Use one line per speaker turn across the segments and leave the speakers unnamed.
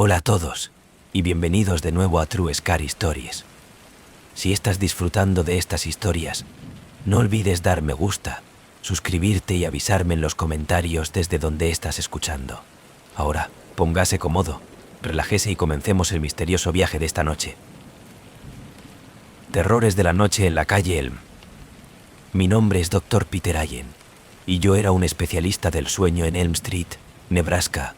Hola a todos, y bienvenidos de nuevo a True Scary Stories. Si estás disfrutando de estas historias, no olvides dar me gusta, suscribirte y avisarme en los comentarios desde donde estás escuchando. Ahora, póngase cómodo, relájese y comencemos el misterioso viaje de esta noche. Terrores de la noche en la calle Elm. Mi nombre es Dr. Peter Allen, y yo era un especialista del sueño en Elm Street, Nebraska,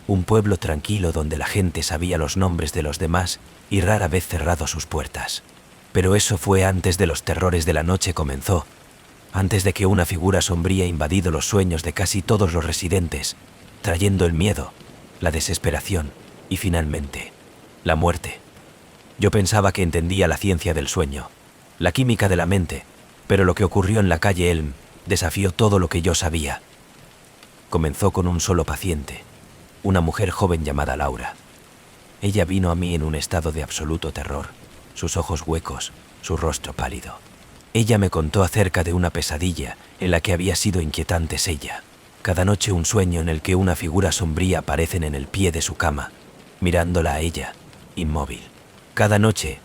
un pueblo tranquilo donde la gente sabía los nombres de los demás y rara vez cerrado sus puertas. Pero eso fue antes de los terrores de la noche comenzó, antes de que una figura sombría invadido los sueños de casi todos los residentes, trayendo el miedo, la desesperación y finalmente, la muerte. Yo pensaba que entendía la ciencia del sueño, la química de la mente, pero lo que ocurrió en la calle Elm desafió todo lo que yo sabía. Comenzó con un solo paciente, una mujer joven llamada Laura. Ella vino a mí en un estado de absoluto terror, sus ojos huecos, su rostro pálido. Ella me contó acerca de una pesadilla en la que había sido inquietante ella. Cada noche un sueño en el que una figura sombría aparece en el pie de su cama, mirándola a ella, inmóvil. Cada noche,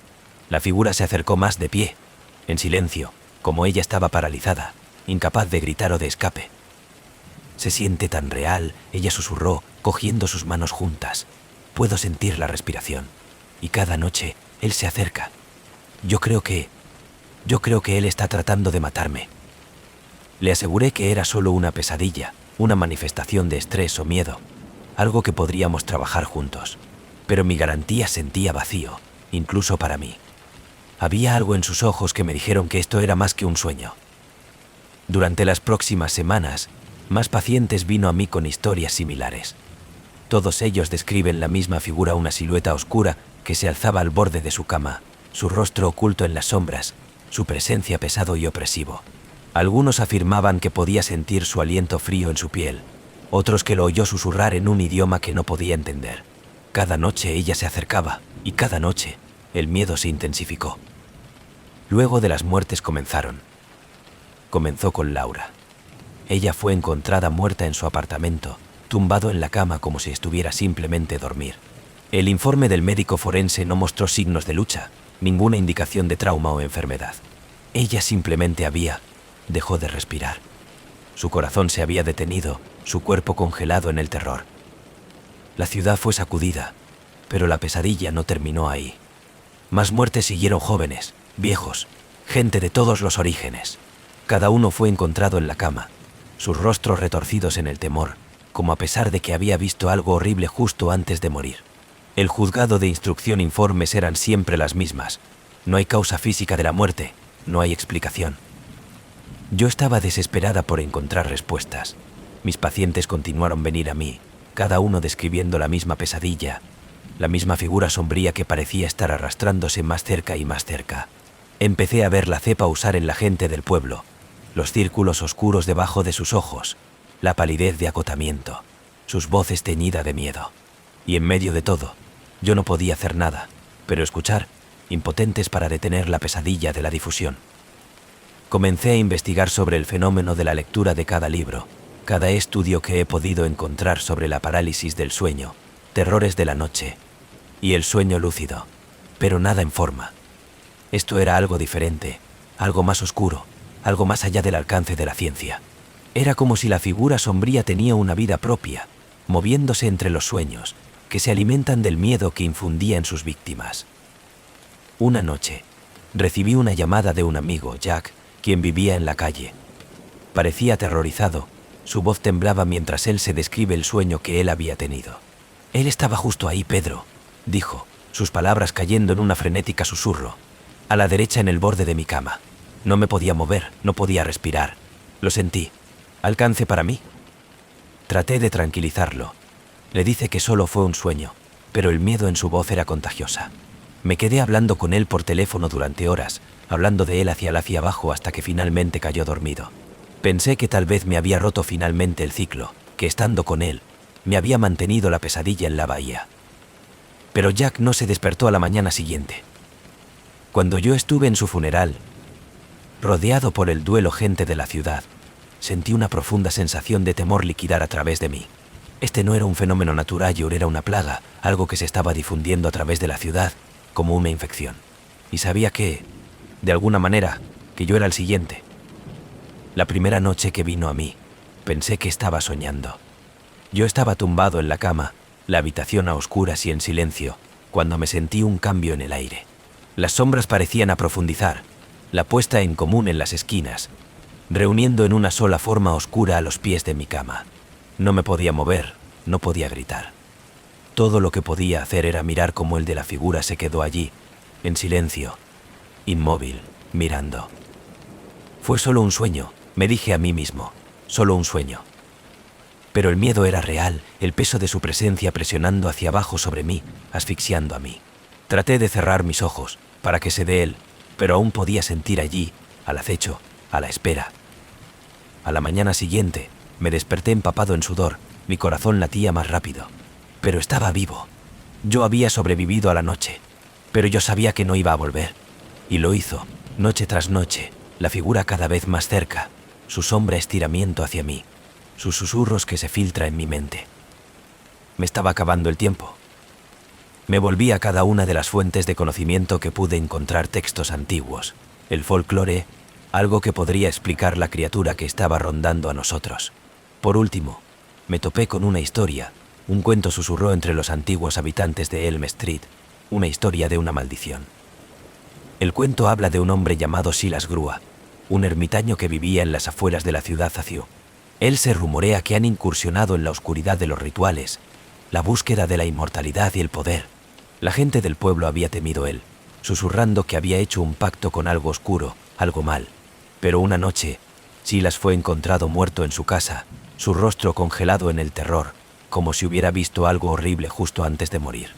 la figura se acercó más de pie, en silencio, como ella estaba paralizada, incapaz de gritar o de escape. «Se siente tan real», ella susurró, cogiendo sus manos juntas. «Puedo sentir la respiración. Y cada noche, él se acerca. Yo creo que él está tratando de matarme». Le aseguré que era solo una pesadilla, una manifestación de estrés o miedo, algo que podríamos trabajar juntos. Pero mi garantía sentía vacío, incluso para mí. Había algo en sus ojos que me dijeron que esto era más que un sueño. Durante las próximas semanas, más pacientes vino a mí con historias similares. Todos ellos describen la misma figura, una silueta oscura que se alzaba al borde de su cama, su rostro oculto en las sombras, su presencia pesado y opresivo. Algunos afirmaban que podía sentir su aliento frío en su piel, otros que lo oyó susurrar en un idioma que no podía entender. Cada noche ella se acercaba, y cada noche el miedo se intensificó. Luego de las muertes comenzaron. Comenzó con Laura. Ella fue encontrada muerta en su apartamento, tumbado en la cama como si estuviera simplemente dormir. El informe del médico forense no mostró signos de lucha, ninguna indicación de trauma o enfermedad. Ella simplemente dejó de respirar. Su corazón se había detenido, su cuerpo congelado en el terror. La ciudad fue sacudida, pero la pesadilla no terminó ahí. Más muertes siguieron, jóvenes, viejos, gente de todos los orígenes. Cada uno fue encontrado en la cama, sus rostros retorcidos en el temor, como a pesar de que había visto algo horrible justo antes de morir. El juzgado de instrucción informes eran siempre las mismas. No hay causa física de la muerte, no hay explicación. Yo estaba desesperada por encontrar respuestas. Mis pacientes continuaron venir a mí, cada uno describiendo la misma pesadilla, la misma figura sombría que parecía estar arrastrándose más cerca y más cerca. Empecé a ver la cepa usar en la gente del pueblo, los círculos oscuros debajo de sus ojos, la palidez de acotamiento, sus voces teñidas de miedo. Y en medio de todo, yo no podía hacer nada, pero escuchar, impotentes para detener la pesadilla de la difusión. Comencé a investigar sobre el fenómeno de la lectura de cada libro, cada estudio que he podido encontrar sobre la parálisis del sueño, terrores de la noche y el sueño lúcido, pero nada en forma. Esto era algo diferente, algo más oscuro, algo más allá del alcance de la ciencia. Era como si la figura sombría tenía una vida propia, moviéndose entre los sueños, que se alimentan del miedo que infundía en sus víctimas. Una noche, recibí una llamada de un amigo, Jack, quien vivía en la calle. Parecía aterrorizado, su voz temblaba mientras él se describe el sueño que él había tenido. «Él estaba justo ahí, Pedro», dijo, sus palabras cayendo en una frenética susurro, «a la derecha en el borde de mi cama. No me podía mover, no podía respirar. Lo sentí. ¿Alcance para mí?» Traté de tranquilizarlo. Le dije que solo fue un sueño, pero el miedo en su voz era contagiosa. Me quedé hablando con él por teléfono durante horas, hablando de él hacia él hacia abajo hasta que finalmente cayó dormido. Pensé que tal vez me había roto finalmente el ciclo, que estando con él, me había mantenido la pesadilla en la bahía. Pero Jack no se despertó a la mañana siguiente. Cuando yo estuve en su funeral, rodeado por el duelo gente de la ciudad, sentí una profunda sensación de temor liquidar a través de mí. Este no era un fenómeno natural, era una plaga, algo que se estaba difundiendo a través de la ciudad como una infección. Y sabía que, de alguna manera, que yo era el siguiente. La primera noche que vino a mí, pensé que estaba soñando. Yo estaba tumbado en la cama, la habitación a oscuras y en silencio, cuando me sentí un cambio en el aire. Las sombras parecían aprofundizar, la puesta en común en las esquinas, reuniendo en una sola forma oscura a los pies de mi cama. No me podía mover, no podía gritar. Todo lo que podía hacer era mirar cómo el de la figura se quedó allí, en silencio, inmóvil, mirando. Fue solo un sueño, me dije a mí mismo, solo un sueño. Pero el miedo era real, el peso de su presencia presionando hacia abajo sobre mí, asfixiando a mí. Traté de cerrar mis ojos, para que se dé él, pero aún podía sentir allí, al acecho, a la espera. A la mañana siguiente, me desperté empapado en sudor, mi corazón latía más rápido. Pero estaba vivo. Yo había sobrevivido a la noche, pero yo sabía que no iba a volver. Y lo hizo, noche tras noche, la figura cada vez más cerca, su sombra estiramiento hacia mí, sus susurros que se filtra en mi mente. Me estaba acabando el tiempo. Me volví a cada una de las fuentes de conocimiento que pude encontrar, textos antiguos, el folclore, algo que podría explicar la criatura que estaba rondando a nosotros. Por último, me topé con una historia, un cuento susurró entre los antiguos habitantes de Elm Street, una historia de una maldición. El cuento habla de un hombre llamado Silas Grua, un ermitaño que vivía en las afueras de la ciudad Zaciú. Él se rumorea que han incursionado en la oscuridad de los rituales, la búsqueda de la inmortalidad y el poder. La gente del pueblo había temido él, susurrando que había hecho un pacto con algo oscuro, algo mal. Pero una noche, Silas fue encontrado muerto en su casa, su rostro congelado en el terror, como si hubiera visto algo horrible justo antes de morir.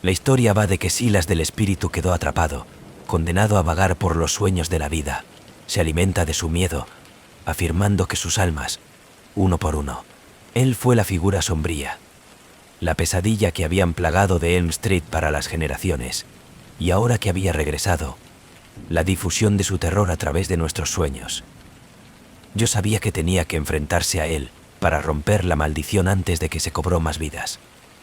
La historia va de que Silas del espíritu quedó atrapado, condenado a vagar por los sueños de la vida. Se alimenta de su miedo, afirmando que sus almas, uno por uno, él fue la figura sombría, la pesadilla que habían plagado de Elm Street para las generaciones, y ahora que había regresado, la difusión de su terror a través de nuestros sueños. Yo sabía que tenía que enfrentarse a él para romper la maldición antes de que se cobró más vidas.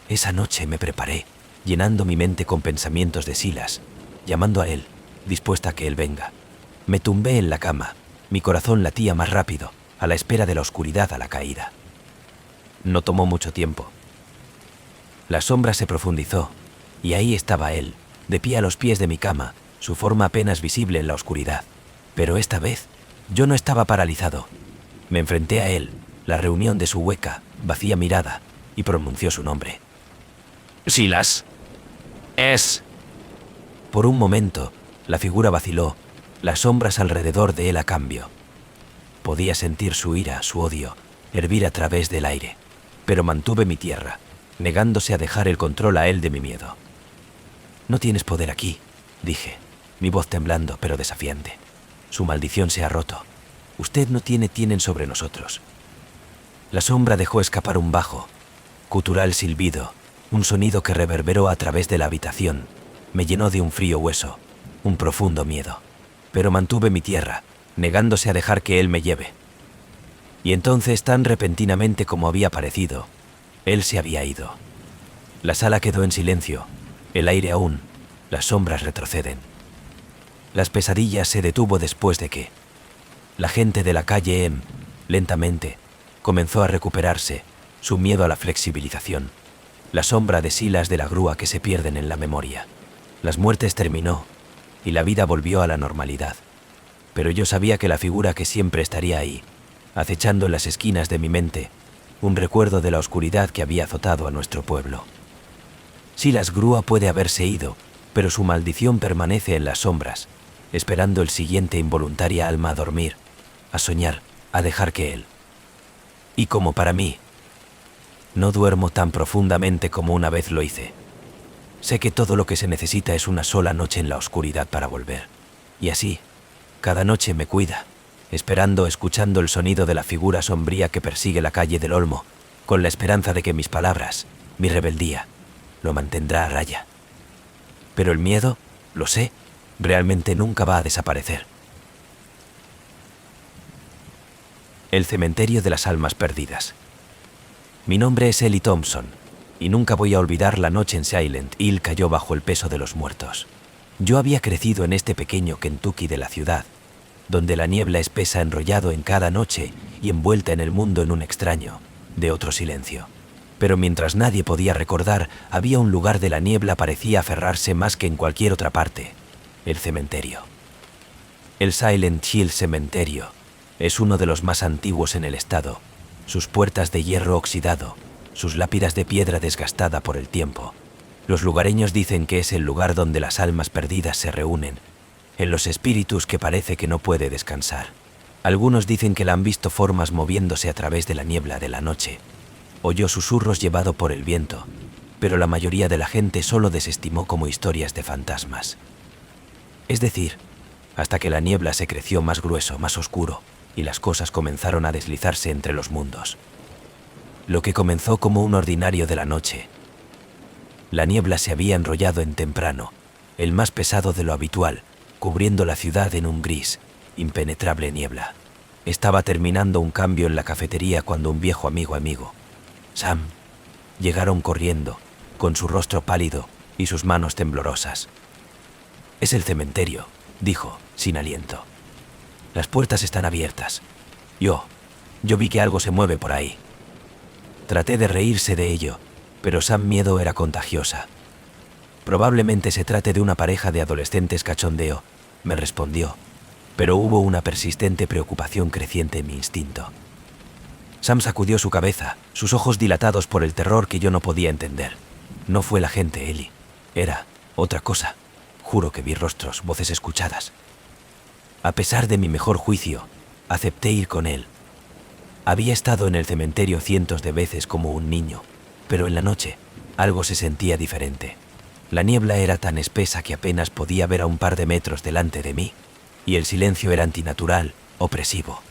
Esa noche me preparé, llenando mi mente con pensamientos de Silas, llamando a él, dispuesta a que él venga. Me tumbé en la cama, mi corazón latía más rápido, a la espera de la oscuridad a la caída. No tomó mucho tiempo. La sombra se profundizó, y ahí estaba él, de pie a los pies de mi cama, su forma apenas visible en la oscuridad. Pero esta vez, yo no estaba paralizado. Me enfrenté a él, la reunión de su hueca, vacía mirada, y pronunció su nombre. «Silas. Es...». Por un momento, la figura vaciló, las sombras alrededor de él a cambio. Podía sentir su ira, su odio, hervir a través del aire, pero mantuve mi tierra, negándose a dejar el control a él de mi miedo. «No tienes poder aquí», dije, mi voz temblando pero desafiante. «Su maldición se ha roto. Usted no tienen sobre nosotros». La sombra dejó escapar un bajo, gutural silbido, un sonido que reverberó a través de la habitación. Me llenó de un frío hueso, un profundo miedo. Pero mantuve mi tierra, negándose a dejar que él me lleve. Y entonces, tan repentinamente como había parecido, él se había ido. La sala quedó en silencio, el aire aún, las sombras retroceden. Las pesadillas se detuvo después de que la gente de la calle M, lentamente, comenzó a recuperarse, su miedo a la flexibilización, la sombra de Silas de la Grua que se pierden en la memoria. Las muertes terminó y la vida volvió a la normalidad. Pero yo sabía que la figura que siempre estaría ahí, acechando en las esquinas de mi mente, un recuerdo de la oscuridad que había azotado a nuestro pueblo. Silas Grua puede haberse ido, pero su maldición permanece en las sombras, esperando el siguiente involuntaria alma a dormir, a soñar, a dejar que él. Y como para mí, no duermo tan profundamente como una vez lo hice. Sé que todo lo que se necesita es una sola noche en la oscuridad para volver. Y así, cada noche me cuida, esperando, escuchando el sonido de la figura sombría que persigue la calle del Olmo, con la esperanza de que mis palabras, mi rebeldía, lo mantendrá a raya. Pero el miedo, lo sé, realmente nunca va a desaparecer. El cementerio de las almas perdidas. Mi nombre es Ellie Thompson, y nunca voy a olvidar la noche en Silent Hill cayó bajo el peso de los muertos. Yo había crecido en este pequeño Kentucky de la ciudad, donde la niebla espesa enrollado en cada noche y envuelta en el mundo en un extraño, de otro silencio. Pero mientras nadie podía recordar, había un lugar de la niebla parecía aferrarse más que en cualquier otra parte, el cementerio. El Silent Hill Cementerio es uno de los más antiguos en el estado, sus puertas de hierro oxidado, sus lápidas de piedra desgastada por el tiempo. Los lugareños dicen que es el lugar donde las almas perdidas se reúnen, en los espíritus que parece que no puede descansar. Algunos dicen que la han visto formas moviéndose a través de la niebla de la noche. Oyó susurros llevado por el viento, pero la mayoría de la gente solo desestimó como historias de fantasmas. Es decir, hasta que la niebla se creció más grueso, más oscuro, y las cosas comenzaron a deslizarse entre los mundos. Lo que comenzó como un ordinario de la noche. La niebla se había enrollado en temprano, el más pesado de lo habitual, cubriendo la ciudad en un gris, impenetrable niebla. Estaba terminando un cambio en la cafetería cuando un viejo amigo, Sam, llegaron corriendo, con su rostro pálido y sus manos temblorosas. «Es el cementerio», dijo, sin aliento. «Las puertas están abiertas. Yo vi que algo se mueve por ahí». Traté de reírse de ello, pero Sam miedo era contagiosa. «Probablemente se trate de una pareja de adolescentes cachondeo», me respondió, pero hubo una persistente preocupación creciente en mi instinto. Sam sacudió su cabeza, sus ojos dilatados por el terror que yo no podía entender. No fue la gente, Ellie. Era otra cosa. Juro que vi rostros, voces escuchadas. A pesar de mi mejor juicio, acepté ir con él. Había estado en el cementerio cientos de veces como un niño, pero en la noche algo se sentía diferente. La niebla era tan espesa que apenas podía ver a un par de metros delante de mí, y el silencio era antinatural, opresivo.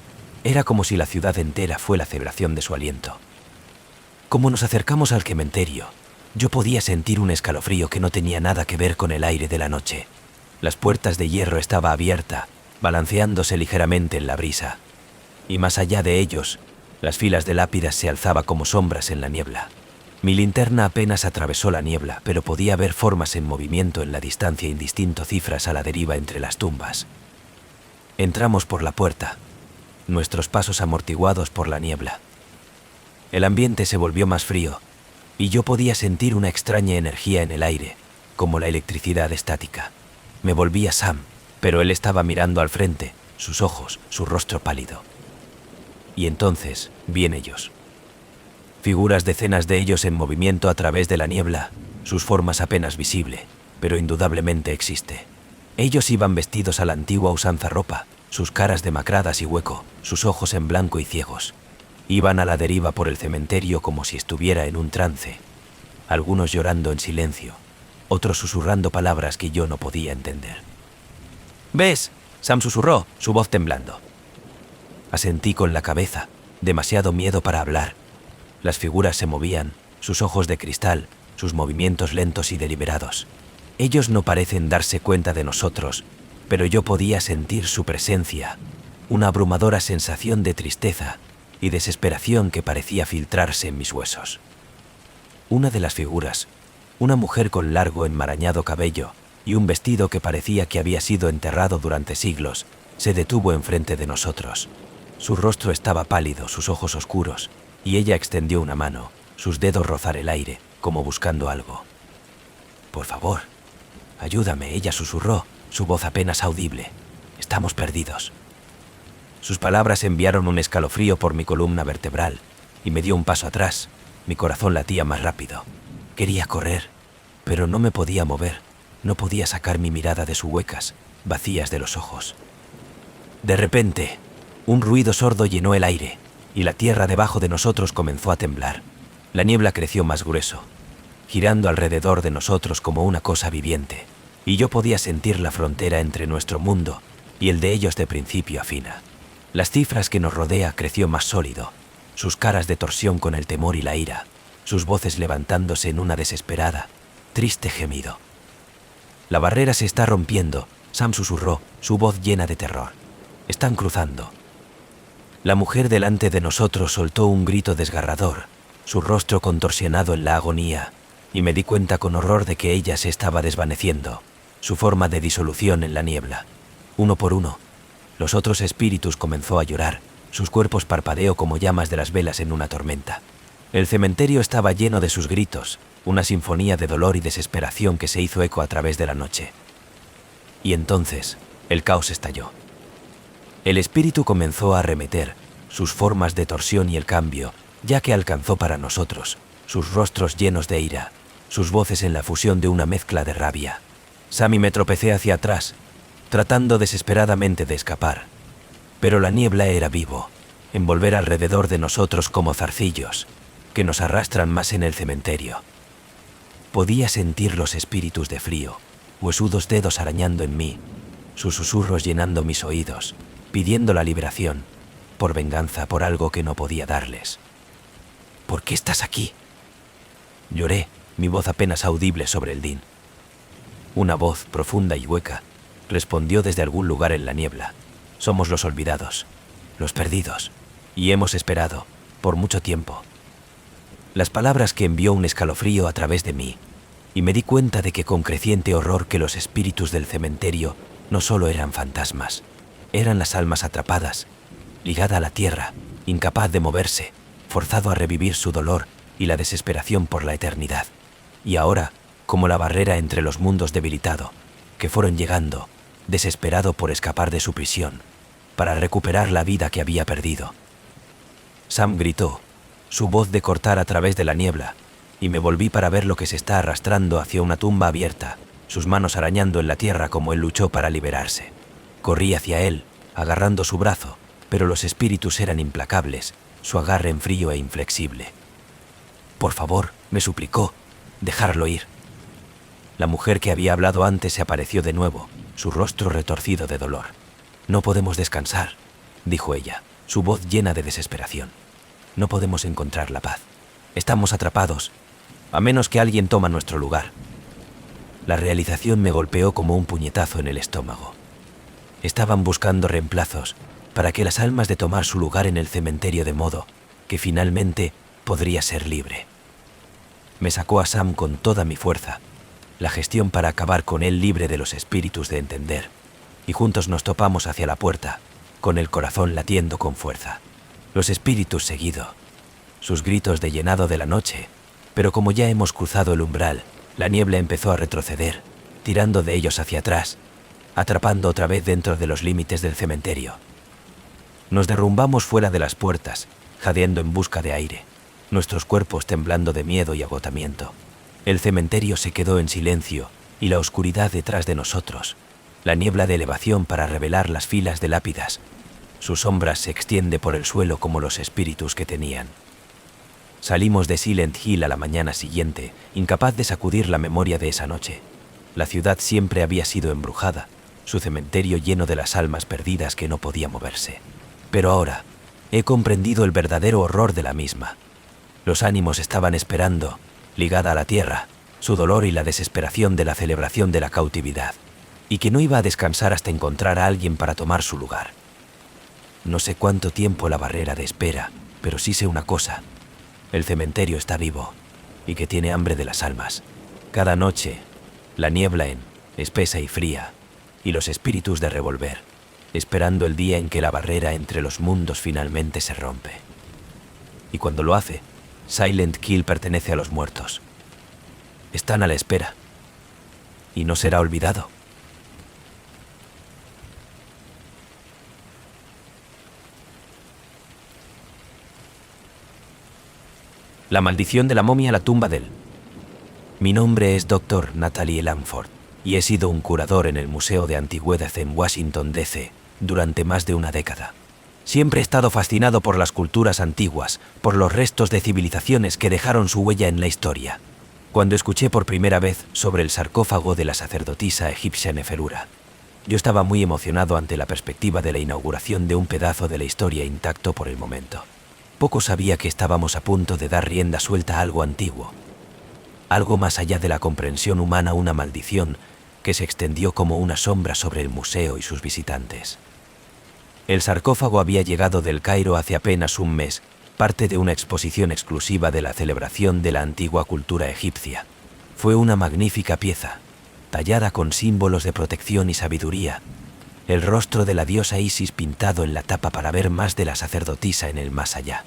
Era como si la ciudad entera fuera la celebración de su aliento. Como nos acercamos al cementerio, yo podía sentir un escalofrío que no tenía nada que ver con el aire de la noche. Las puertas de hierro estaban abiertas, balanceándose ligeramente en la brisa. Y más allá de ellos, las filas de lápidas se alzaban como sombras en la niebla. Mi linterna apenas atravesó la niebla, pero podía ver formas en movimiento en la distancia, indistinto cifras a la deriva entre las tumbas. Entramos por la puerta, nuestros pasos amortiguados por la niebla. El ambiente se volvió más frío, y yo podía sentir una extraña energía en el aire, como la electricidad estática. Me volví a Sam, pero él estaba mirando al frente, sus ojos, su rostro pálido. Y entonces vi en ellos. Figuras, decenas de ellos en movimiento a través de la niebla, sus formas apenas visible, pero indudablemente existe. Ellos iban vestidos a la antigua usanza ropa, sus caras demacradas y hueco, sus ojos en blanco y ciegos. Iban a la deriva por el cementerio como si estuviera en un trance, algunos llorando en silencio, otros susurrando palabras que yo no podía entender. «¿Ves?», Sam susurró, su voz temblando. Asentí con la cabeza, demasiado miedo para hablar. Las figuras se movían, sus ojos de cristal, sus movimientos lentos y deliberados. Ellos no parecen darse cuenta de nosotros, pero yo podía sentir su presencia, una abrumadora sensación de tristeza y desesperación que parecía filtrarse en mis huesos. Una de las figuras, una mujer con largo enmarañado cabello y un vestido que parecía que había sido enterrado durante siglos, se detuvo enfrente de nosotros. Su rostro estaba pálido, sus ojos oscuros, y ella extendió una mano, sus dedos rozar el aire, como buscando algo. «Por favor, ayúdame», ella susurró, su voz apenas audible. «Estamos perdidos». Sus palabras enviaron un escalofrío por mi columna vertebral y me dio un paso atrás. Mi corazón latía más rápido. Quería correr, pero no me podía mover. No podía sacar mi mirada de sus huecas, vacías de los ojos. De repente, un ruido sordo llenó el aire y la tierra debajo de nosotros comenzó a temblar. La niebla creció más grueso, girando alrededor de nosotros como una cosa viviente, y yo podía sentir la frontera entre nuestro mundo y el de ellos de principio a fin. Las cifras que nos rodea creció más sólido, sus caras de torsión con el temor y la ira, sus voces levantándose en una desesperada, triste gemido. «La barrera se está rompiendo», Sam susurró, su voz llena de terror. «Están cruzando». La mujer delante de nosotros soltó un grito desgarrador, su rostro contorsionado en la agonía, y me di cuenta con horror de que ella se estaba desvaneciendo, su forma de disolución en la niebla. Uno por uno, los otros espíritus comenzó a llorar, sus cuerpos parpadeó como llamas de las velas en una tormenta. El cementerio estaba lleno de sus gritos, una sinfonía de dolor y desesperación que se hizo eco a través de la noche. Y entonces, el caos estalló. El espíritu comenzó a arremeter, sus formas de torsión y el cambio, ya que alcanzó para nosotros, sus rostros llenos de ira, sus voces en la fusión de una mezcla de rabia. Sam y me tropecé hacia atrás, tratando desesperadamente de escapar. Pero la niebla era vivo, envolver alrededor de nosotros como zarcillos, que nos arrastran más en el cementerio. Podía sentir los espíritus de frío, huesudos dedos arañando en mí, sus susurros llenando mis oídos, pidiendo la liberación, por venganza por algo que no podía darles. ¿Por qué estás aquí? Lloré, mi voz apenas audible sobre el din. Una voz profunda y hueca respondió desde algún lugar en la niebla. Somos los olvidados, los perdidos, y hemos esperado, por mucho tiempo. Las palabras que envió un escalofrío a través de mí, y me di cuenta de que con creciente horror que los espíritus del cementerio no solo eran fantasmas, eran las almas atrapadas, ligada a la tierra, incapaz de moverse, forzado a revivir su dolor y la desesperación por la eternidad. Y ahora, como la barrera entre los mundos debilitado, que fueron llegando, desesperado por escapar de su prisión, para recuperar la vida que había perdido. Sam gritó, su voz de cortar a través de la niebla, y me volví para ver lo que se está arrastrando hacia una tumba abierta, sus manos arañando en la tierra como él luchó para liberarse. Corrí hacia él, agarrando su brazo, pero los espíritus eran implacables, su agarre en frío e inflexible. Por favor, me suplicó, dejarlo ir. La mujer que había hablado antes se apareció de nuevo, su rostro retorcido de dolor. No podemos descansar, dijo ella, su voz llena de desesperación. No podemos encontrar la paz. Estamos atrapados, a menos que alguien toma nuestro lugar. La realización me golpeó como un puñetazo en el estómago. Estaban buscando reemplazos para que las almas de tomar su lugar en el cementerio de modo que finalmente podría ser libre. Me sacó a Sam con toda mi fuerza, la gestión para acabar con él libre de los espíritus de entender, y juntos nos topamos hacia la puerta, con el corazón latiendo con fuerza. Los espíritus seguido, sus gritos de llenado de la noche, pero como ya hemos cruzado el umbral, la niebla empezó a retroceder, tirando de ellos hacia atrás, atrapando otra vez dentro de los límites del cementerio. Nos derrumbamos fuera de las puertas, jadeando en busca de aire, nuestros cuerpos temblando de miedo y agotamiento. El cementerio se quedó en silencio y la oscuridad detrás de nosotros, la niebla de elevación para revelar las filas de lápidas. Su sombra se extiende por el suelo como los espíritus que tenían. Salimos de Silent Hill a la mañana siguiente, incapaz de sacudir la memoria de esa noche. La ciudad siempre había sido embrujada, su cementerio lleno de las almas perdidas que no podía moverse. Pero ahora he comprendido el verdadero horror de la misma. Los ánimos estaban esperando, ligada a la tierra, su dolor y la desesperación de la celebración de la cautividad, y que no iba a descansar hasta encontrar a alguien para tomar su lugar. No sé cuánto tiempo la barrera de espera, pero sí sé una cosa. El cementerio está vivo y que tiene hambre de las almas. Cada noche, la niebla espesa y fría, y los espíritus de revolver, esperando el día en que la barrera entre los mundos finalmente se rompe. Y cuando lo hace, Silent Hill pertenece a los muertos. Están a la espera, y no será olvidado. La maldición de la momia a la tumba del... Mi nombre es Dr. Natalie Langford y he sido un curador en el Museo de Antigüedad en Washington, D.C. durante más de una década. Siempre he estado fascinado por las culturas antiguas, por los restos de civilizaciones que dejaron su huella en la historia. Cuando escuché por primera vez sobre el sarcófago de la sacerdotisa egipcia Neferura, yo estaba muy emocionado ante la perspectiva de la inauguración de un pedazo de la historia intacto por el momento. Poco sabía que estábamos a punto de dar rienda suelta a algo antiguo, algo más allá de la comprensión humana, una maldición que se extendió como una sombra sobre el museo y sus visitantes. El sarcófago había llegado del Cairo hace apenas un mes parte de una exposición exclusiva de la celebración de la antigua cultura egipcia. Fue una magnífica pieza, tallada con símbolos de protección y sabiduría, el rostro de la diosa Isis pintado en la tapa para ver más de la sacerdotisa en el más allá.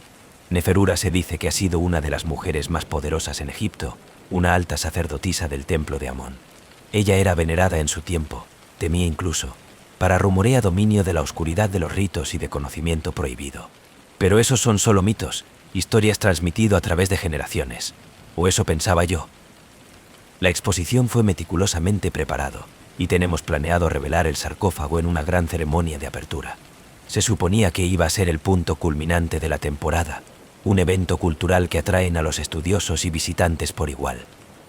Neferura se dice que ha sido una de las mujeres más poderosas en Egipto, una alta sacerdotisa del templo de Amón. Ella era venerada en su tiempo, temía incluso, para rumorea dominio de la oscuridad de los ritos y de conocimiento prohibido. Pero esos son solo mitos, historias transmitidas a través de generaciones. O eso pensaba yo. La exposición fue meticulosamente preparado, y tenemos planeado revelar el sarcófago en una gran ceremonia de apertura. Se suponía que iba a ser el punto culminante de la temporada, un evento cultural que atraen a los estudiosos y visitantes por igual.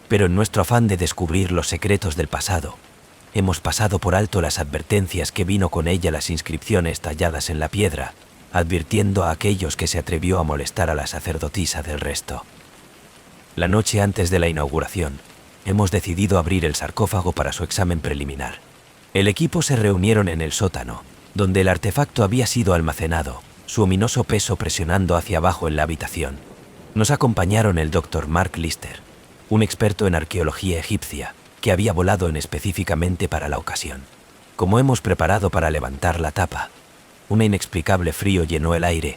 Pero en nuestro afán de descubrir los secretos del pasado, hemos pasado por alto las advertencias que vino con ella las inscripciones talladas en la piedra, advirtiendo a aquellos que se atrevió a molestar a la sacerdotisa del resto. La noche antes de la inauguración, hemos decidido abrir el sarcófago para su examen preliminar. El equipo se reunieron en el sótano, donde el artefacto había sido almacenado, su ominoso peso presionando hacia abajo en la habitación. Nos acompañaron el Dr. Mark Lister, un experto en arqueología egipcia, que había volado específicamente para la ocasión. Como hemos preparado para levantar la tapa, un inexplicable frío llenó el aire,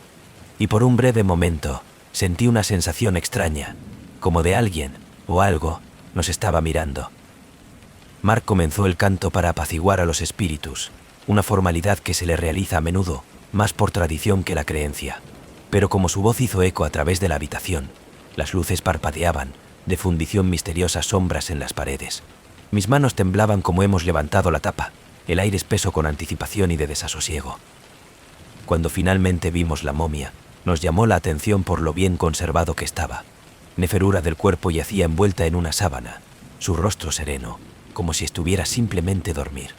y por un breve momento sentí una sensación extraña, como de alguien o algo nos estaba mirando. Mark comenzó el canto para apaciguar a los espíritus, una formalidad que se le realiza a menudo, más por tradición que la creencia. Pero como su voz hizo eco a través de la habitación, las luces parpadeaban, de fundición misteriosas sombras en las paredes. Mis manos temblaban como hemos levantado la tapa, el aire espeso con anticipación y de desasosiego. Cuando finalmente vimos la momia, nos llamó la atención por lo bien conservado que estaba. Neferura del cuerpo yacía envuelta en una sábana, su rostro sereno, como si estuviera simplemente dormir.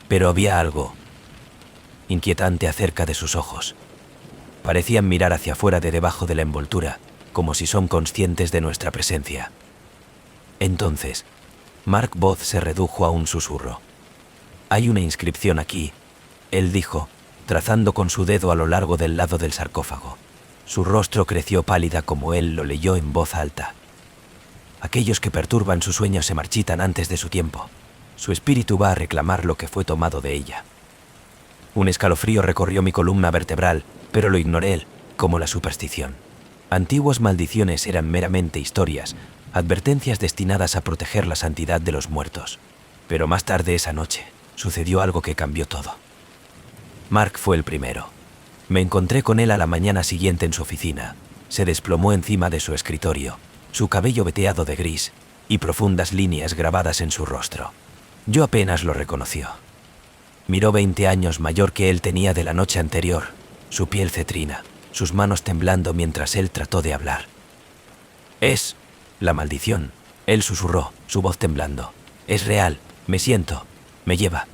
Pero había algo inquietante acerca de sus ojos. Parecían mirar hacia afuera de debajo de la envoltura, como si son conscientes de nuestra presencia. Entonces, Mark voz se redujo a un susurro. «Hay una inscripción aquí», él dijo, trazando con su dedo a lo largo del lado del sarcófago. Su rostro creció pálida como él lo leyó en voz alta. «Aquellos que perturban su sueño se marchitan antes de su tiempo. Su espíritu va a reclamar lo que fue tomado de ella». Un escalofrío recorrió mi columna vertebral, pero lo ignoré, como la superstición. Antiguas maldiciones eran meramente historias, advertencias destinadas a proteger la santidad de los muertos. Pero más tarde esa noche, sucedió algo que cambió todo. Mark fue el primero. Me encontré con él a la mañana siguiente en su oficina. Se desplomó encima de su escritorio, su cabello veteado de gris y profundas líneas grabadas en su rostro. Yo apenas lo reconoció. Miró 20 años mayor que él tenía de la noche anterior, su piel cetrina, sus manos temblando mientras él trató de hablar. «Es la maldición», él susurró, su voz temblando. «Es real, me siento, me lleva».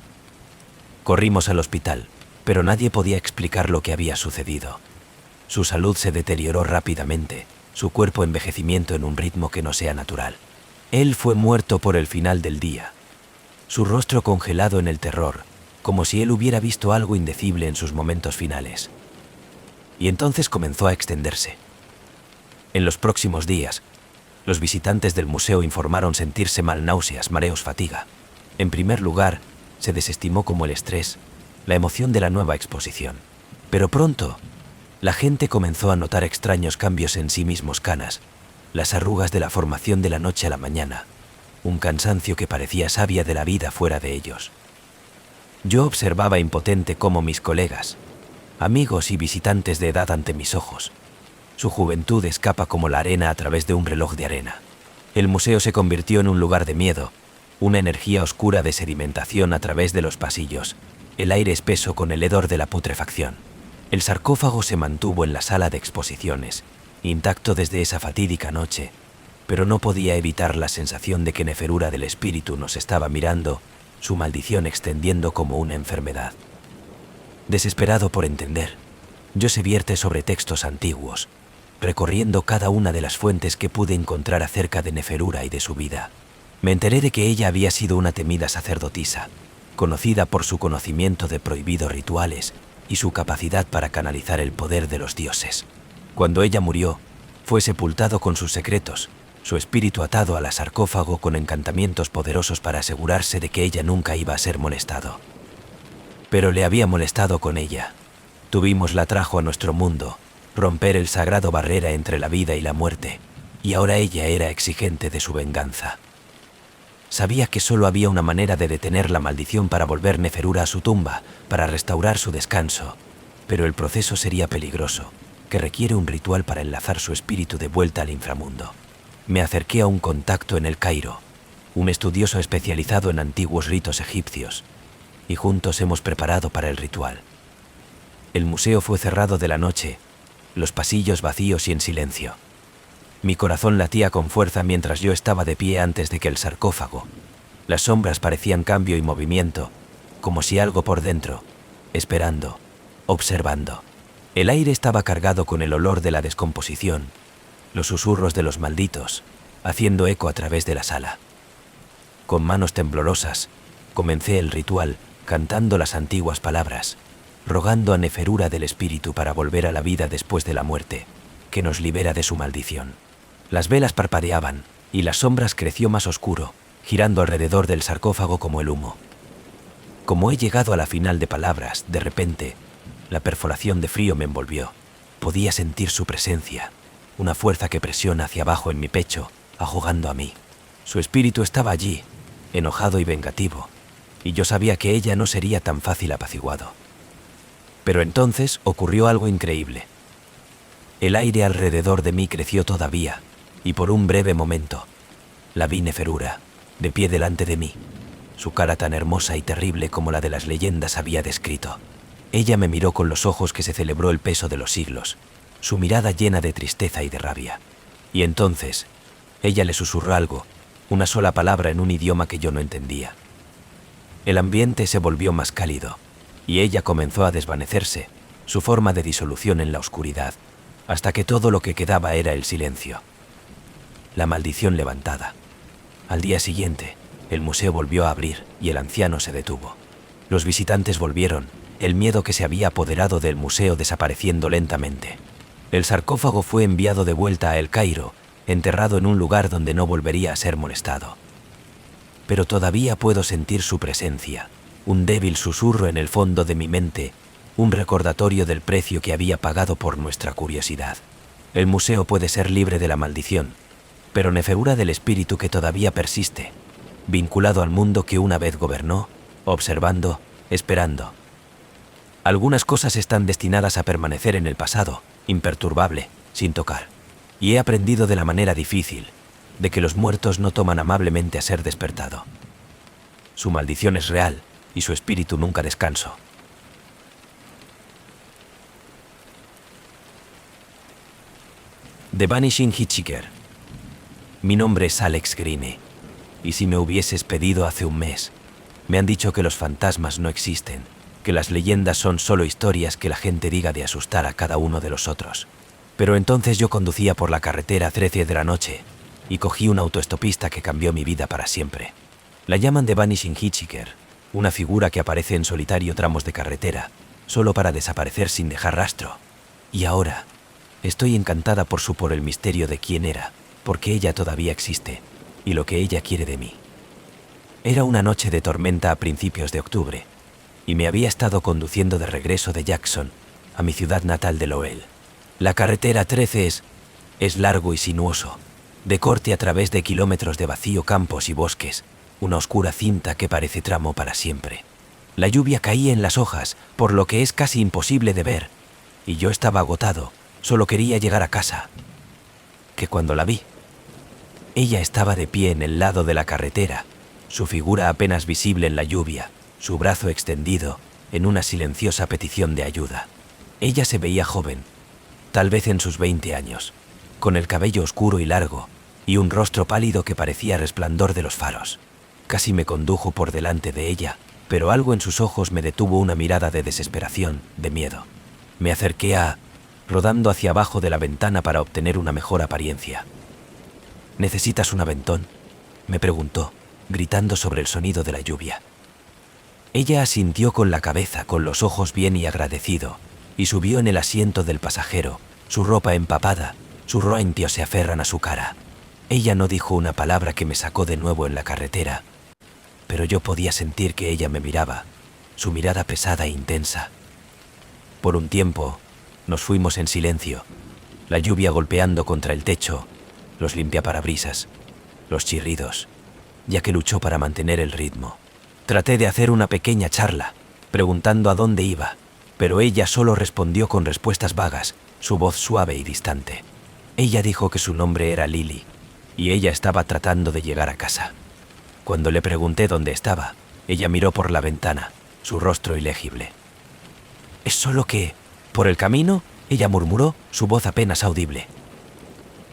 Corrimos al hospital, pero nadie podía explicar lo que había sucedido. Su salud se deterioró rápidamente, su cuerpo envejecimiento en un ritmo que no sea natural. Él fue muerto por el final del día, su rostro congelado en el terror, como si él hubiera visto algo indecible en sus momentos finales. Y entonces comenzó a extenderse. En los próximos días, los visitantes del museo informaron sentirse mal, náuseas, mareos, fatiga. En primer lugar, se desestimó como el estrés, la emoción de la nueva exposición. Pero pronto, la gente comenzó a notar extraños cambios en sí mismos, canas, las arrugas de la formación de la noche a la mañana, un cansancio que parecía savia de la vida fuera de ellos. Yo observaba impotente cómo mis colegas, amigos y visitantes de edad ante mis ojos, su juventud escapa como la arena a través de un reloj de arena. El museo se convirtió en un lugar de miedo, una energía oscura de sedimentación a través de los pasillos, el aire espeso con el hedor de la putrefacción. El sarcófago se mantuvo en la sala de exposiciones, intacto desde esa fatídica noche, pero no podía evitar la sensación de que Neferura del espíritu nos estaba mirando, su maldición extendiendo como una enfermedad. Desesperado por entender, yo se vierte sobre textos antiguos, recorriendo cada una de las fuentes que pude encontrar acerca de Neferura y de su vida. Me enteré de que ella había sido una temida sacerdotisa, conocida por su conocimiento de prohibidos rituales y su capacidad para canalizar el poder de los dioses. Cuando ella murió, fue sepultado con sus secretos, su espíritu atado al sarcófago con encantamientos poderosos para asegurarse de que ella nunca iba a ser molestado. Pero le había molestado con ella. Tuvimos la trajo a nuestro mundo, romper el sagrado barrera entre la vida y la muerte, y ahora ella era exigente de su venganza. Sabía que solo había una manera de detener la maldición para volver Neferura a su tumba, para restaurar su descanso, pero el proceso sería peligroso, que requiere un ritual para enlazar su espíritu de vuelta al inframundo. Me acerqué a un contacto en El Cairo, un estudioso especializado en antiguos ritos egipcios, y juntos hemos preparado para el ritual. El museo fue cerrado de la noche, los pasillos vacíos y en silencio. Mi corazón latía con fuerza mientras yo estaba de pie antes de que el sarcófago. Las sombras parecían cambio y movimiento, como si algo por dentro, esperando, observando. El aire estaba cargado con el olor de la descomposición, los susurros de los malditos, haciendo eco a través de la sala. Con manos temblorosas, comencé el ritual, cantando las antiguas palabras, rogando a Neferura del espíritu para volver a la vida después de la muerte, que nos libera de su maldición. Las velas parpadeaban, y las sombras creció más oscuro, girando alrededor del sarcófago como el humo. Como he llegado a la final de palabras, de repente, la perforación de frío me envolvió. Podía sentir su presencia, una fuerza que presiona hacia abajo en mi pecho, ahogando a mí. Su espíritu estaba allí, enojado y vengativo, y yo sabía que ella no sería tan fácil apaciguado. Pero entonces ocurrió algo increíble. El aire alrededor de mí creció todavía, y por un breve momento, la vi Neferura, de pie delante de mí, su cara tan hermosa y terrible como la de las leyendas había descrito. Ella me miró con los ojos que se celebró el peso de los siglos, su mirada llena de tristeza y de rabia. Y entonces, ella le susurró algo, una sola palabra en un idioma que yo no entendía. El ambiente se volvió más cálido, y ella comenzó a desvanecerse, su forma de disolución en la oscuridad, hasta que todo lo que quedaba era el silencio. La maldición levantada. Al día siguiente, el museo volvió a abrir y el anciano se detuvo. Los visitantes volvieron, el miedo que se había apoderado del museo desapareciendo lentamente. El sarcófago fue enviado de vuelta a El Cairo, enterrado en un lugar donde no volvería a ser molestado. Pero todavía puedo sentir su presencia, un débil susurro en el fondo de mi mente, un recordatorio del precio que había pagado por nuestra curiosidad. El museo puede ser libre de la maldición, pero Neferura del espíritu que todavía persiste, vinculado al mundo que una vez gobernó, observando, esperando. Algunas cosas están destinadas a permanecer en el pasado, imperturbable, sin tocar. Y he aprendido de la manera difícil, de que los muertos no toman amablemente a ser despertado. Su maldición es real, y su espíritu nunca descansó. The Vanishing Hitchhiker. Mi nombre es Alex Greene, y si me hubieses pedido hace un mes, me han dicho que los fantasmas no existen, que las leyendas son solo historias que la gente diga de asustar a cada uno de los otros. Pero entonces yo conducía por la carretera 13 de la noche y cogí un autoestopista que cambió mi vida para siempre. La llaman The Vanishing Hitchhiker, una figura que aparece en solitario tramos de carretera, solo para desaparecer sin dejar rastro. Y ahora, estoy encantada por el misterio de quién era, porque ella todavía existe, y lo que ella quiere de mí. Era una noche de tormenta a principios de octubre, y me había estado conduciendo de regreso de Jackson a mi ciudad natal de Lowell. La carretera 13 es largo y sinuoso, de corte a través de kilómetros de vacío, campos y bosques, una oscura cinta que parece tramo para siempre. La lluvia caía en las hojas, por lo que es casi imposible de ver, y yo estaba agotado, solo quería llegar a casa. Que cuando la vi, ella estaba de pie en el lado de la carretera, su figura apenas visible en la lluvia, su brazo extendido, en una silenciosa petición de ayuda. Ella se veía joven, tal vez en sus 20 años, con el cabello oscuro y largo, y un rostro pálido que parecía resplandor de los faros. Casi me condujo por delante de ella, pero algo en sus ojos me detuvo, una mirada de desesperación, de miedo. Me acerqué rodando hacia abajo de la ventana para obtener una mejor apariencia. ¿Necesitas un aventón?, me preguntó, gritando sobre el sonido de la lluvia. Ella asintió con la cabeza, con los ojos bien y agradecido, y subió en el asiento del pasajero, su ropa empapada, sus roentios se aferran a su cara. Ella no dijo una palabra que me sacó de nuevo en la carretera, pero yo podía sentir que ella me miraba, su mirada pesada e intensa. Por un tiempo, nos fuimos en silencio, la lluvia golpeando contra el techo, los limpiaparabrisas, los chirridos, ya que luchó para mantener el ritmo. Traté de hacer una pequeña charla, preguntando a dónde iba, pero ella solo respondió con respuestas vagas, su voz suave y distante. Ella dijo que su nombre era Lily, y ella estaba tratando de llegar a casa. Cuando le pregunté dónde estaba, ella miró por la ventana, su rostro ilegible. «Es solo que, por el camino», ella murmuró, su voz apenas audible.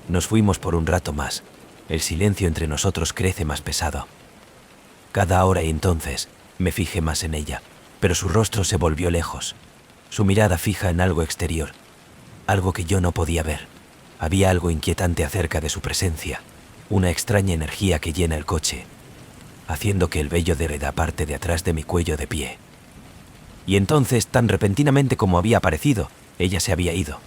Nos fuimos por un rato más. El silencio entre nosotros crece más pesado. Cada hora y entonces me fijé más en ella, pero su rostro se volvió lejos, su mirada fija en algo exterior, algo que yo no podía ver. Había algo inquietante acerca de su presencia, una extraña energía que llena el coche, haciendo que el vello de la parte de atrás de mi cuello de pie. Y entonces, tan repentinamente como había aparecido, ella se había ido.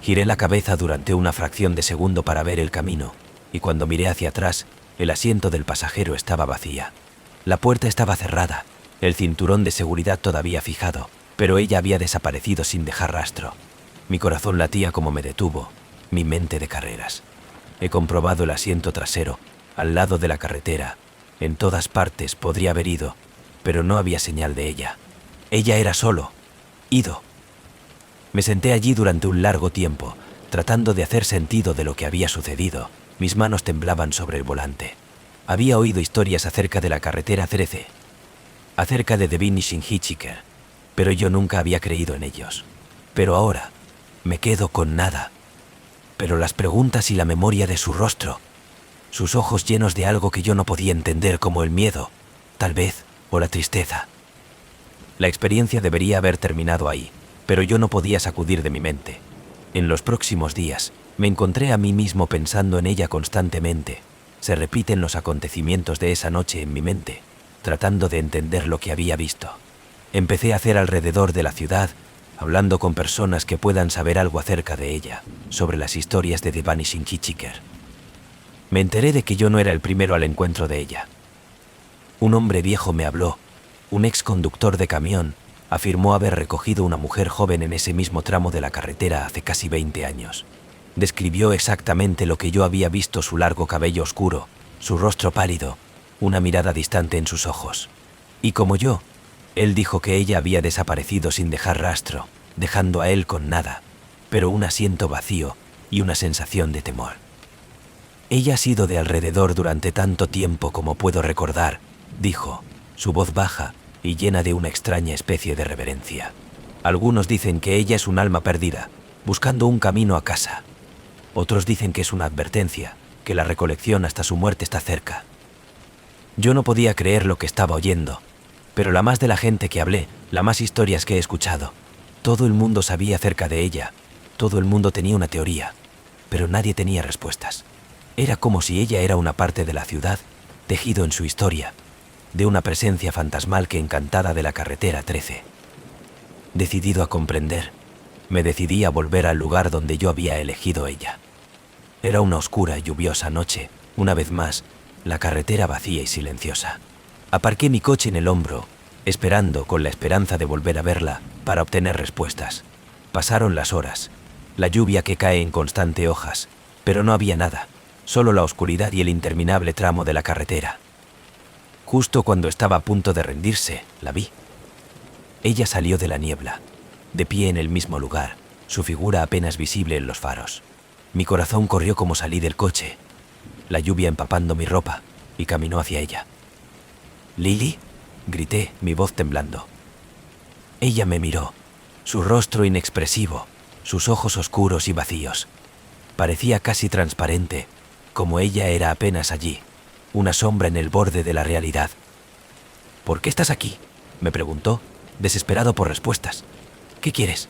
Giré la cabeza durante una fracción de segundo para ver el camino, y cuando miré hacia atrás, el asiento del pasajero estaba vacía. La puerta estaba cerrada, el cinturón de seguridad todavía fijado, pero ella había desaparecido sin dejar rastro. Mi corazón latía como me detuvo, mi mente de carreras. He comprobado el asiento trasero, al lado de la carretera. En todas partes podría haber ido, pero no había señal de ella. Ella era solo, ido. Me senté allí durante un largo tiempo, tratando de hacer sentido de lo que había sucedido. Mis manos temblaban sobre el volante. Había oído historias acerca de la carretera 13, acerca de The Vanishing Hitchhiker, pero yo nunca había creído en ellos. Pero ahora me quedo con nada. Pero las preguntas y la memoria de su rostro, sus ojos llenos de algo que yo no podía entender, como el miedo, tal vez, o la tristeza. La experiencia debería haber terminado ahí, pero yo no podía sacudir de mi mente. En los próximos días, me encontré a mí mismo pensando en ella constantemente. Se repiten los acontecimientos de esa noche en mi mente, tratando de entender lo que había visto. Empecé a hacer alrededor de la ciudad, hablando con personas que puedan saber algo acerca de ella, sobre las historias de The Vanishing Hitchhiker. Me enteré de que yo no era el primero al encuentro de ella. Un hombre viejo me habló, un ex conductor de camión, afirmó haber recogido una mujer joven en ese mismo tramo de la carretera hace casi 20 años. Describió exactamente lo que yo había visto: su largo cabello oscuro, su rostro pálido, una mirada distante en sus ojos. Y como yo, él dijo que ella había desaparecido sin dejar rastro, dejando a él con nada, pero un asiento vacío y una sensación de temor. Ella ha sido de alrededor durante tanto tiempo como puedo recordar, dijo, su voz baja y llena de una extraña especie de reverencia. Algunos dicen que ella es un alma perdida, buscando un camino a casa. Otros dicen que es una advertencia, que la recolección hasta su muerte está cerca. Yo no podía creer lo que estaba oyendo, pero la más de la gente que hablé, la más historias que he escuchado, todo el mundo sabía acerca de ella, todo el mundo tenía una teoría, pero nadie tenía respuestas. Era como si ella era una parte de la ciudad, tejido en su historia, de una presencia fantasmal que encantada de la carretera 13. Decidido a comprender, me decidí a volver al lugar donde yo había elegido ella. Era una oscura y lluviosa noche, una vez más, la carretera vacía y silenciosa. Aparqué mi coche en el hombro, esperando con la esperanza de volver a verla para obtener respuestas. Pasaron las horas, la lluvia que cae en constante hojas, pero no había nada, solo la oscuridad y el interminable tramo de la carretera. Justo cuando estaba a punto de rendirse, la vi. Ella salió de la niebla, de pie en el mismo lugar, su figura apenas visible en los faros. Mi corazón corrió como salí del coche, la lluvia empapando mi ropa, y caminó hacia ella. «¿Lily?», grité, mi voz temblando. Ella me miró, su rostro inexpresivo, sus ojos oscuros y vacíos. Parecía casi transparente, como ella era apenas allí, una sombra en el borde de la realidad. «¿Por qué estás aquí?», me preguntó, desesperado por respuestas. «¿Qué quieres?».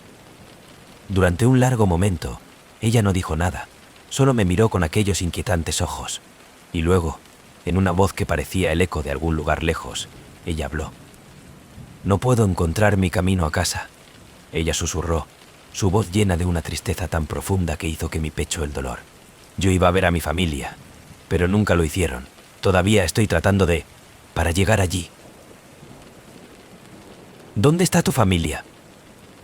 Durante un largo momento, ella no dijo nada, solo me miró con aquellos inquietantes ojos. Y luego, en una voz que parecía el eco de algún lugar lejos, ella habló. «No puedo encontrar mi camino a casa», ella susurró, su voz llena de una tristeza tan profunda que hizo que mi pecho el dolor. Yo iba a ver a mi familia, pero nunca lo hicieron. Todavía estoy tratando para llegar allí. ¿Dónde está tu familia?,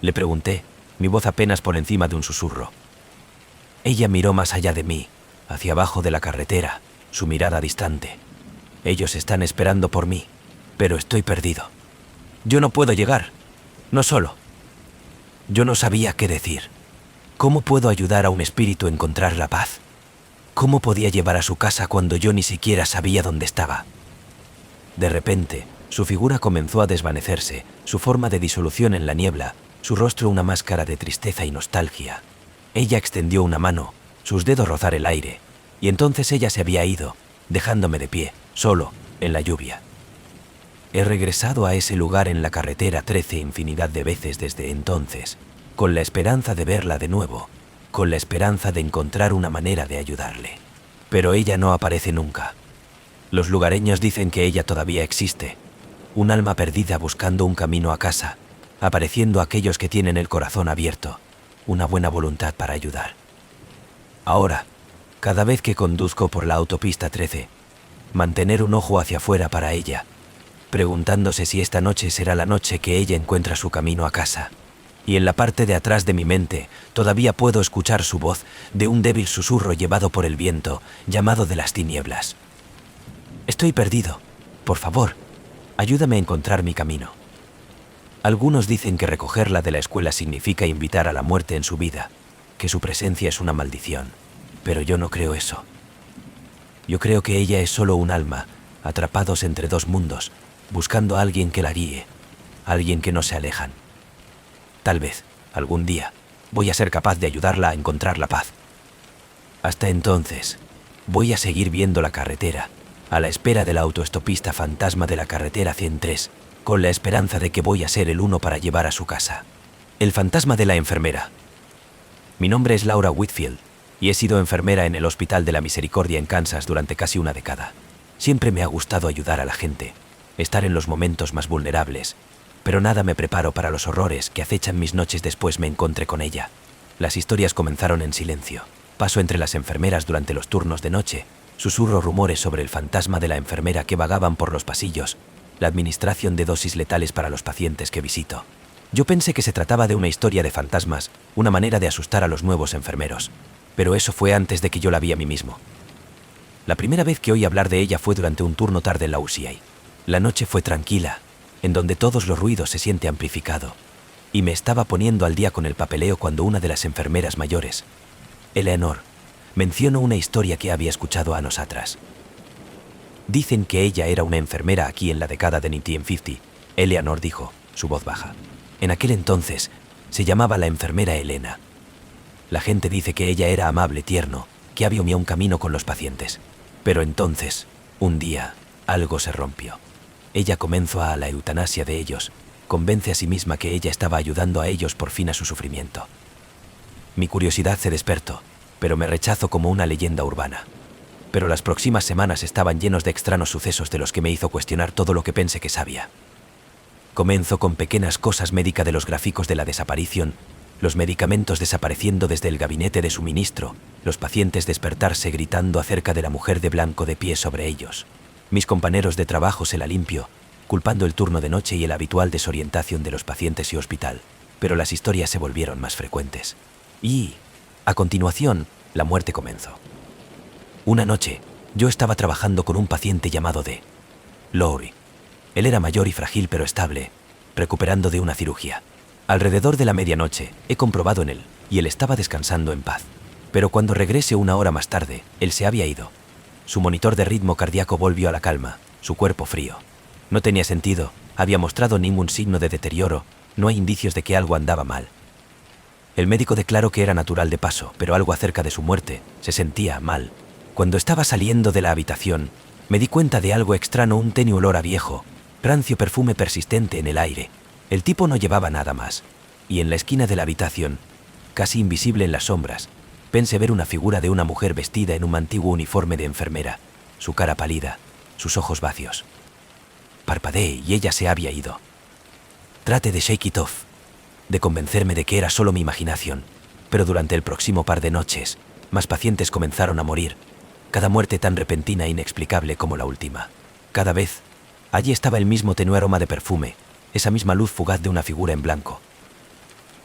le pregunté, mi voz apenas por encima de un susurro. Ella miró más allá de mí, hacia abajo de la carretera, su mirada distante. Ellos están esperando por mí, pero estoy perdido. Yo no puedo llegar, no solo. Yo no sabía qué decir. ¿Cómo puedo ayudar a un espíritu a encontrar la paz? ¿Cómo podía llevar a su casa cuando yo ni siquiera sabía dónde estaba? De repente, su figura comenzó a desvanecerse, su forma de disolución en la niebla, su rostro una máscara de tristeza y nostalgia. Ella extendió una mano, sus dedos rozar el aire, y entonces ella se había ido, dejándome de pie, solo, en la lluvia. He regresado a ese lugar en la carretera 13 infinidad de veces desde entonces, con la esperanza de verla de nuevo, con la esperanza de encontrar una manera de ayudarle. Pero ella no aparece nunca. Los lugareños dicen que ella todavía existe, un alma perdida buscando un camino a casa, apareciendo a aquellos que tienen el corazón abierto, una buena voluntad para ayudar. Ahora, cada vez que conduzco por la autopista 13, mantener un ojo hacia afuera para ella, preguntándose si esta noche será la noche que ella encuentra su camino a casa. Y en la parte de atrás de mi mente todavía puedo escuchar su voz de un débil susurro llevado por el viento, llamado de las tinieblas. Estoy perdido. Por favor, ayúdame a encontrar mi camino. Algunos dicen que recogerla de la escuela significa invitar a la muerte en su vida, que su presencia es una maldición, pero yo no creo eso. Yo creo que ella es solo un alma, atrapados entre dos mundos, buscando a alguien que la guíe, alguien que no se alejan. Tal vez, algún día, voy a ser capaz de ayudarla a encontrar la paz. Hasta entonces, voy a seguir viendo la carretera, a la espera de la autoestopista fantasma de la carretera 103, con la esperanza de que voy a ser el uno para llevar a su casa. El fantasma de la enfermera. Mi nombre es Laura Whitfield, y he sido enfermera en el Hospital de la Misericordia en Kansas durante casi una década. Siempre me ha gustado ayudar a la gente, estar en los momentos más vulnerables, pero nada me preparo para los horrores que acechan mis noches después me encontré con ella. Las historias comenzaron en silencio. Paso entre las enfermeras durante los turnos de noche, susurro rumores sobre el fantasma de la enfermera que vagaban por los pasillos, la administración de dosis letales para los pacientes que visito. Yo pensé que se trataba de una historia de fantasmas, una manera de asustar a los nuevos enfermeros, pero eso fue antes de que yo la vi a mí mismo. La primera vez que oí hablar de ella fue durante un turno tarde en la UCI. La noche fue tranquila, en donde todos los ruidos se siente amplificado, y me estaba poniendo al día con el papeleo cuando una de las enfermeras mayores, Eleanor, mencionó una historia que había escuchado años atrás. Dicen que ella era una enfermera aquí en la década de 1950, Eleanor dijo, su voz baja. En aquel entonces, se llamaba la enfermera Elena. La gente dice que ella era amable, tierno, que había un camino con los pacientes. Pero entonces, un día, algo se rompió. Ella comenzó a la eutanasia de ellos, convence a sí misma que ella estaba ayudando a ellos por fin a su sufrimiento. Mi curiosidad se despertó, pero me rechazo como una leyenda urbana. Pero las próximas semanas estaban llenos de extraños sucesos de los que me hizo cuestionar todo lo que pensé que sabía. Comenzó con pequeñas cosas médicas de los gráficos de la desaparición, los medicamentos desapareciendo desde el gabinete de suministro, los pacientes despertarse gritando acerca de la mujer de blanco de pie sobre ellos. Mis compañeros de trabajo se la limpió, culpando el turno de noche y la habitual desorientación de los pacientes y hospital, pero las historias se volvieron más frecuentes. Y, a continuación, la muerte comenzó. Una noche, yo estaba trabajando con un paciente llamado Lowry. Él era mayor y frágil pero estable, recuperando de una cirugía. Alrededor de la medianoche, he comprobado en él, y él estaba descansando en paz. Pero cuando regresé una hora más tarde, él se había ido. Su monitor de ritmo cardíaco volvió a la calma, su cuerpo frío. No tenía sentido, había mostrado ningún signo de deterioro, no hay indicios de que algo andaba mal. El médico declaró que era natural de paso, pero algo acerca de su muerte, se sentía mal. Cuando estaba saliendo de la habitación, me di cuenta de algo extraño, un tenue olor a viejo, rancio perfume persistente en el aire. El tipo no llevaba nada más, y en la esquina de la habitación, casi invisible en las sombras, pensé ver una figura de una mujer vestida en un antiguo uniforme de enfermera, su cara pálida, sus ojos vacíos. Parpadeé y ella se había ido. Trate de shake it off. de convencerme de que era solo mi imaginación, pero durante el próximo par de noches, más pacientes comenzaron a morir, cada muerte tan repentina e inexplicable como la última. Cada vez, allí estaba el mismo tenue aroma de perfume, esa misma luz fugaz de una figura en blanco.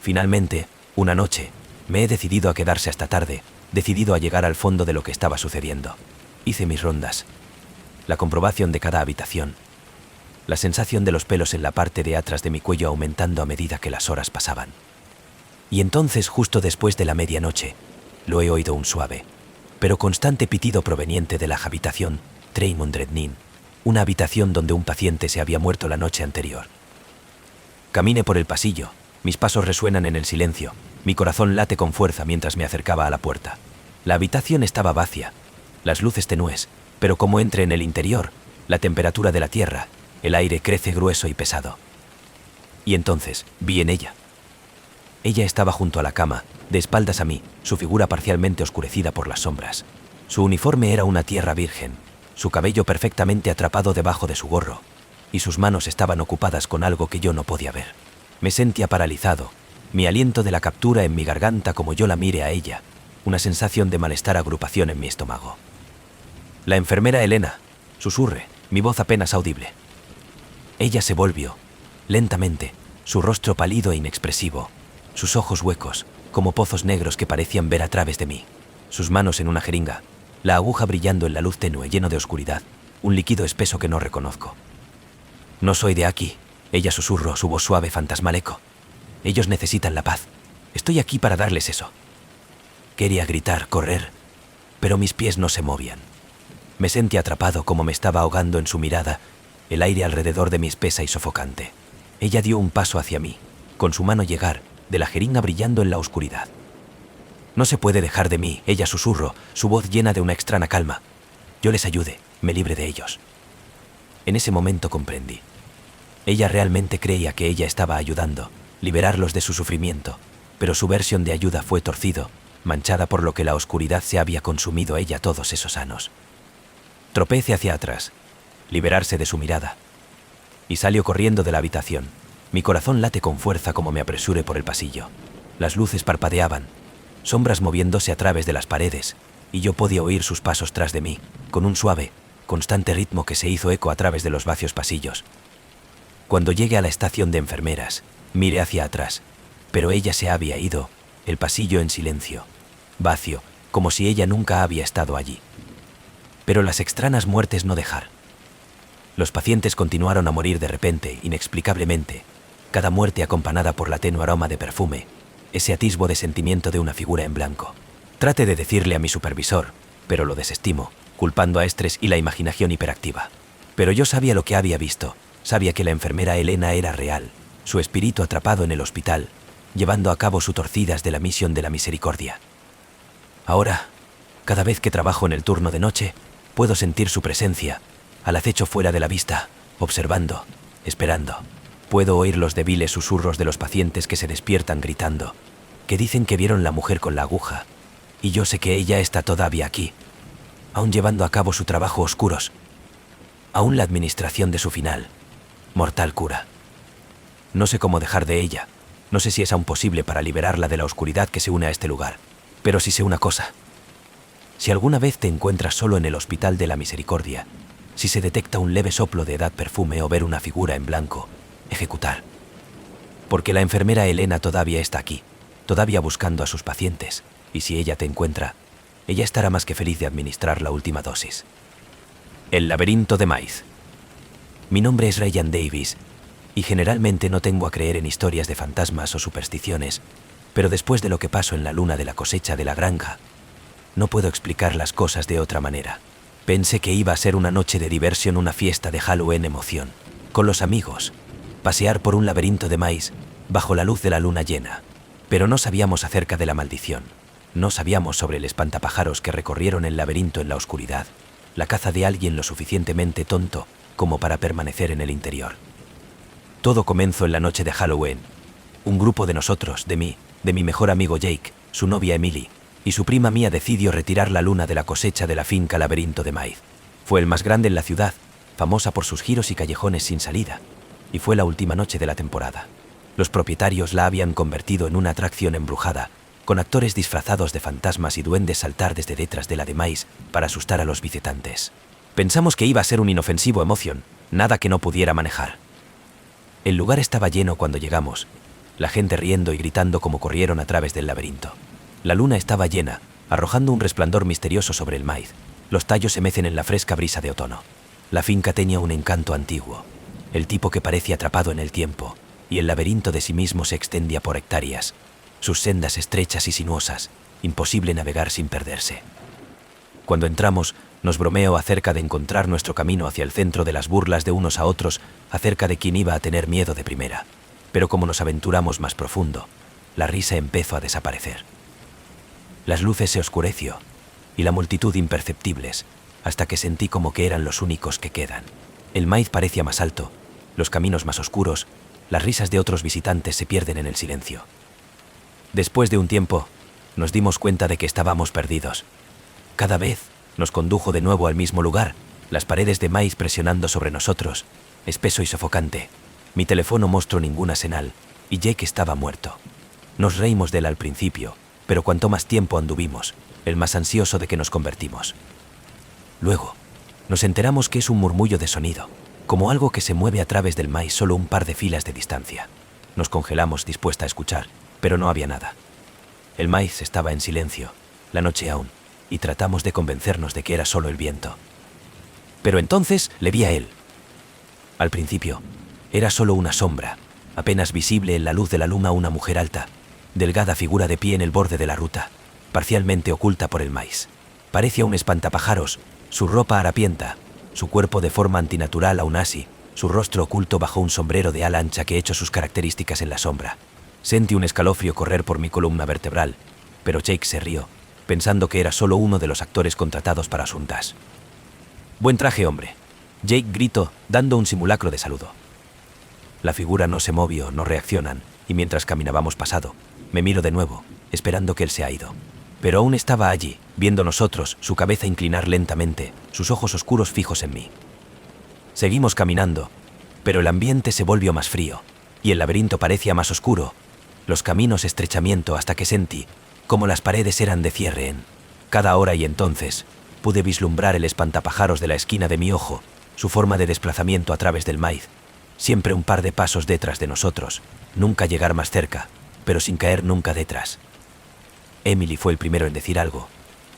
Finalmente, una noche, me he decidido a quedarse hasta tarde, decidido a llegar al fondo de lo que estaba sucediendo. Hice mis rondas, la comprobación de cada habitación, la sensación de los pelos en la parte de atrás de mi cuello aumentando a medida que las horas pasaban. Y entonces, justo después de la medianoche, lo he oído un suave, pero constante pitido proveniente de la habitación Treimundrednin, una habitación donde un paciente se había muerto la noche anterior. Caminé por el pasillo, mis pasos resuenan en el silencio, mi corazón late con fuerza mientras me acercaba a la puerta. La habitación estaba vacía, las luces tenues, pero como entré en el interior, la temperatura de la tierra, el aire crece grueso y pesado. Y entonces, vi en ella. Ella estaba junto a la cama, de espaldas a mí, su figura parcialmente oscurecida por las sombras. Su uniforme era una tierra virgen, su cabello perfectamente atrapado debajo de su gorro, y sus manos estaban ocupadas con algo que yo no podía ver. Me sentía paralizado, mi aliento de la captura en mi garganta como yo la mire a ella, una sensación de malestar agrupación en mi estómago. La enfermera Elena, susurré, mi voz apenas audible. Ella se volvió, lentamente, su rostro pálido e inexpresivo, sus ojos huecos, como pozos negros que parecían ver a través de mí, sus manos en una jeringa, la aguja brillando en la luz tenue lleno de oscuridad, un líquido espeso que no reconozco. No soy de aquí, ella susurró, su voz suave fantasmal eco. Ellos necesitan la paz, estoy aquí para darles eso. Quería gritar, correr, pero mis pies no se movían. Me sentí atrapado como me estaba ahogando en su mirada, el aire alrededor de mí espesa y sofocante. Ella dio un paso hacia mí, con su mano llegar, de la jeringa brillando en la oscuridad. No se puede dejar de mí, ella susurró, su voz llena de una extraña calma. Yo les ayude, me libre de ellos. En ese momento comprendí. Ella realmente creía que ella estaba ayudando, liberarlos de su sufrimiento, pero su versión de ayuda fue torcido, manchada por lo que la oscuridad se había consumido ella todos esos años. Tropecé hacia atrás, liberarse de su mirada, y salió corriendo de la habitación. Mi corazón late con fuerza como me apresuré por el pasillo. Las luces parpadeaban, sombras moviéndose a través de las paredes, y yo podía oír sus pasos tras de mí, con un suave, constante ritmo que se hizo eco a través de los vacios pasillos. Cuando llegué a la estación de enfermeras, miré hacia atrás, pero ella se había ido, el pasillo en silencio, vacío, como si ella nunca había estado allí. Pero las extrañas muertes no dejar. Los pacientes continuaron a morir de repente, inexplicablemente, cada muerte acompañada por la tenue aroma de perfume, ese atisbo de sentimiento de una figura en blanco. Traté de decirle a mi supervisor, pero lo desestimo, culpando a estrés y la imaginación hiperactiva. Pero yo sabía lo que había visto, sabía que la enfermera Elena era real, su espíritu atrapado en el hospital, llevando a cabo su torcidas de la misión de la misericordia. Ahora, cada vez que trabajo en el turno de noche, puedo sentir su presencia, al acecho fuera de la vista, observando, esperando. Puedo oír los débiles susurros de los pacientes que se despiertan gritando, que dicen que vieron la mujer con la aguja, y yo sé que ella está todavía aquí, aún llevando a cabo su trabajo oscuros, aún la administración de su final, mortal cura. No sé cómo dejar de ella, no sé si es aún posible para liberarla de la oscuridad que se une a este lugar, pero sí sé una cosa. Si alguna vez te encuentras solo en el Hospital de la Misericordia, si se detecta un leve soplo de edad perfume o ver una figura en blanco, ejecutar. Porque la enfermera Elena todavía está aquí, todavía buscando a sus pacientes, y si ella te encuentra, ella estará más que feliz de administrar la última dosis. El laberinto de maíz. Mi nombre es Ryan Davis, y generalmente no tengo a creer en historias de fantasmas o supersticiones, pero después de lo que pasó en la luna de la cosecha de la granja, no puedo explicar las cosas de otra manera. Pensé que iba a ser una noche de diversión, una fiesta de Halloween emoción, con los amigos, pasear por un laberinto de maíz, bajo la luz de la luna llena. Pero no sabíamos acerca de la maldición, no sabíamos sobre el espantapájaros que recorrieron el laberinto en la oscuridad, la caza de alguien lo suficientemente tonto como para permanecer en el interior. Todo comenzó en la noche de Halloween. Un grupo de nosotros, de mi mejor amigo Jake, su novia Emily, y su prima Mía decidió retirar la luna de la cosecha de la finca Laberinto de Maíz. Fue el más grande en la ciudad, famosa por sus giros y callejones sin salida, y fue la última noche de la temporada. Los propietarios la habían convertido en una atracción embrujada, con actores disfrazados de fantasmas y duendes saltar desde detrás de la de maíz para asustar a los visitantes. Pensamos que iba a ser un inofensivo emoción, nada que no pudiera manejar. El lugar estaba lleno cuando llegamos, la gente riendo y gritando como corrieron a través del laberinto. La luna estaba llena, arrojando un resplandor misterioso sobre el maíz. Los tallos se mecen en la fresca brisa de otoño. La finca tenía un encanto antiguo, el tipo que parecía atrapado en el tiempo, y el laberinto de sí mismo se extendía por hectáreas, sus sendas estrechas y sinuosas, imposible navegar sin perderse. Cuando entramos, nos bromeó acerca de encontrar nuestro camino hacia el centro de las burlas de unos a otros acerca de quién iba a tener miedo de primera. Pero como nos aventuramos más profundo, la risa empezó a desaparecer. Las luces se oscureció, y la multitud imperceptibles, hasta que sentí como que eran los únicos que quedan. El maíz parecía más alto, los caminos más oscuros, las risas de otros visitantes se pierden en el silencio. Después de un tiempo, nos dimos cuenta de que estábamos perdidos. Cada vez nos condujo de nuevo al mismo lugar, las paredes de maíz presionando sobre nosotros, espeso y sofocante. Mi teléfono mostró ninguna señal, y Jake estaba muerto. Nos reímos de él al principio, pero cuanto más tiempo anduvimos, el más ansioso de que nos convertimos. Luego, nos enteramos que es un murmullo de sonido, como algo que se mueve a través del maíz solo un par de filas de distancia. Nos congelamos dispuesta a escuchar, pero no había nada. El maíz estaba en silencio, la noche aún, y tratamos de convencernos de que era solo el viento. Pero entonces le vi a él. Al principio, era solo una sombra, apenas visible en la luz de la luna, una mujer alta, delgada figura de pie en el borde de la ruta, parcialmente oculta por el maíz. Parecía un espantapájaros, su ropa harapienta, su cuerpo de forma antinatural aún así, su rostro oculto bajo un sombrero de ala ancha que echó sus características en la sombra. Sentí un escalofrío correr por mi columna vertebral, pero Jake se rió, pensando que era solo uno de los actores contratados para asuntas. «Buen traje, hombre», Jake gritó, dando un simulacro de saludo. La figura no se movió, no reaccionan, y mientras caminábamos pasado, me miro de nuevo, esperando que él se ha ido. Pero aún estaba allí, viendo nosotros, su cabeza inclinar lentamente, sus ojos oscuros fijos en mí. Seguimos caminando, pero el ambiente se volvió más frío, y el laberinto parecía más oscuro, los caminos estrechamiento hasta que sentí como las paredes eran de cierre en cada hora, y entonces pude vislumbrar el espantapájaros de la esquina de mi ojo, su forma de desplazamiento a través del maíz, siempre un par de pasos detrás de nosotros, nunca llegar más cerca, pero sin caer nunca detrás. Emily fue el primero en decir algo.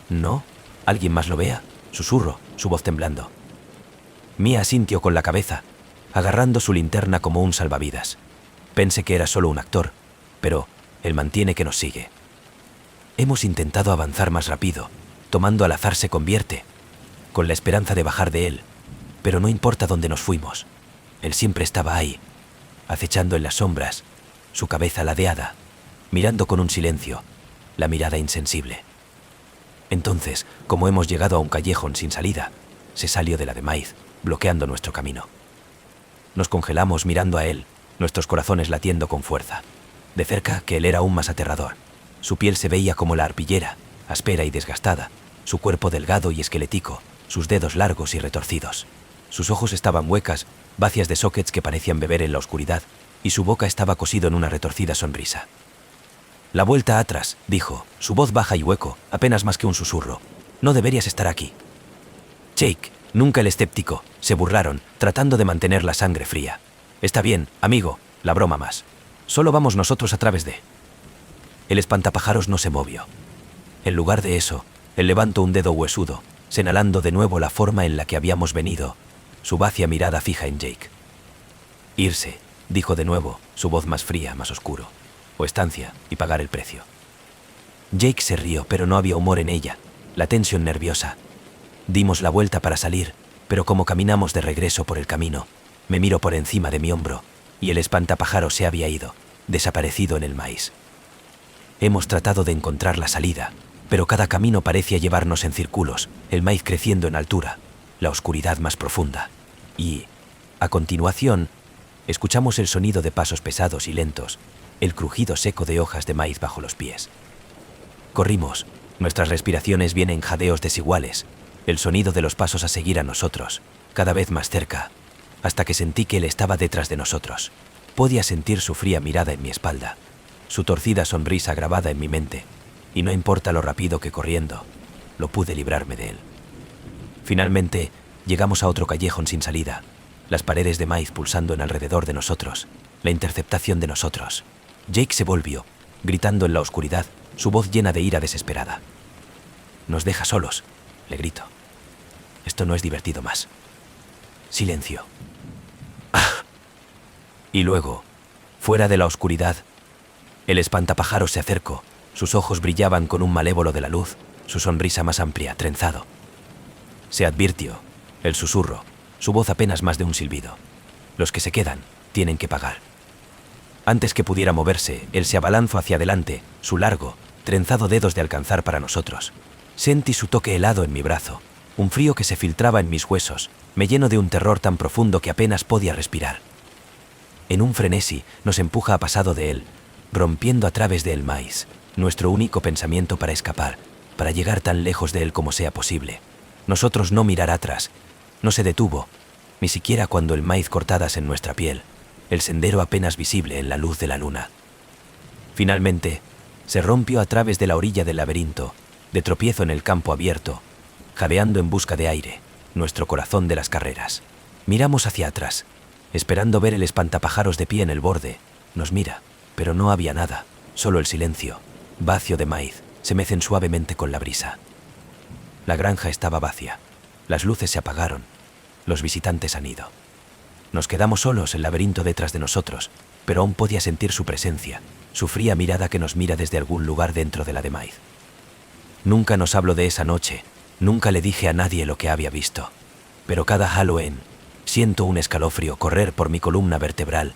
«¿No? ¿Alguien más lo vea?», susurró, su voz temblando. Mia asintió con la cabeza, agarrando su linterna como un salvavidas. Pensé que era solo un actor, pero él mantiene que nos sigue. Hemos intentado avanzar más rápido, tomando al azar se convierte, con la esperanza de bajar de él, pero no importa dónde nos fuimos. Él siempre estaba ahí, acechando en las sombras, su cabeza ladeada, mirando con un silencio, la mirada insensible. Entonces, como hemos llegado a un callejón sin salida, se salió de la de maíz, bloqueando nuestro camino. Nos congelamos mirando a él, nuestros corazones latiendo con fuerza. De cerca, que él era aún más aterrador. Su piel se veía como la arpillera, áspera y desgastada, su cuerpo delgado y esquelético, sus dedos largos y retorcidos. Sus ojos estaban huecas, vacías de sockets que parecían beber en la oscuridad, y su boca estaba cosido en una retorcida sonrisa. «La vuelta atrás», dijo, su voz baja y hueco, apenas más que un susurro. «No deberías estar aquí». Jake, nunca el escéptico, se burlaron, tratando de mantener la sangre fría. «Está bien, amigo, la broma más. Solo vamos nosotros a través de...». El espantapájaros no se movió. En lugar de eso, él levantó un dedo huesudo, señalando de nuevo la forma en la que habíamos venido, su vacía mirada fija en Jake. «Irse», dijo de nuevo, su voz más fría, más oscuro. «O estancia, y pagar el precio». Jake se rió, pero no había humor en ella, la tensión nerviosa. Dimos la vuelta para salir, pero como caminamos de regreso por el camino, me miró por encima de mi hombro, y el espantapájaros se había ido, desaparecido en el maíz. Hemos tratado de encontrar la salida, pero cada camino parecía llevarnos en círculos, el maíz creciendo en altura, la oscuridad más profunda. Y, a continuación, escuchamos el sonido de pasos pesados y lentos, el crujido seco de hojas de maíz bajo los pies. Corrimos, nuestras respiraciones vienen en jadeos desiguales, el sonido de los pasos a seguir a nosotros, cada vez más cerca, hasta que sentí que él estaba detrás de nosotros. Podía sentir su fría mirada en mi espalda, su torcida sonrisa grabada en mi mente, y no importa lo rápido que corriendo, lo pude librarme de él. Finalmente, llegamos a otro callejón sin salida, las paredes de maíz pulsando en alrededor de nosotros, la interceptación de nosotros. Jake se volvió, gritando en la oscuridad, su voz llena de ira desesperada. «Nos deja solos», le grito. «Esto no es divertido más». Silencio. ¡Ah! Y luego, fuera de la oscuridad, el espantapájaros se acercó, sus ojos brillaban con un malévolo de la luz, su sonrisa más amplia, trenzado. Se advirtió, el susurro, su voz apenas más de un silbido. Los que se quedan, tienen que pagar. Antes que pudiera moverse, él se abalanzó hacia adelante, su largo, trenzado dedos de alcanzar para nosotros. Sentí su toque helado en mi brazo, un frío que se filtraba en mis huesos, me llenó de un terror tan profundo que apenas podía respirar. En un frenesí, nos empuja a pasado de él, rompiendo a través del maíz, nuestro único pensamiento para escapar, para llegar tan lejos de él como sea posible. Nosotros no mirar atrás, no se detuvo, ni siquiera cuando el maíz cortadas en nuestra piel, el sendero apenas visible en la luz de la luna. Finalmente, se rompió a través de la orilla del laberinto, de tropiezo en el campo abierto, jadeando en busca de aire, nuestro corazón de las carreras. Miramos hacia atrás, esperando ver el espantapájaros de pie en el borde. Nos mira, pero no había nada, solo el silencio, vacío de maíz, se mecen suavemente con la brisa. La granja estaba vacía, las luces se apagaron, los visitantes han ido. Nos quedamos solos, el laberinto detrás de nosotros, pero aún podía sentir su presencia, su fría mirada que nos mira desde algún lugar dentro de la de maíz. Nunca nos habló de esa noche, nunca le dije a nadie lo que había visto, pero cada Halloween siento un escalofrío correr por mi columna vertebral,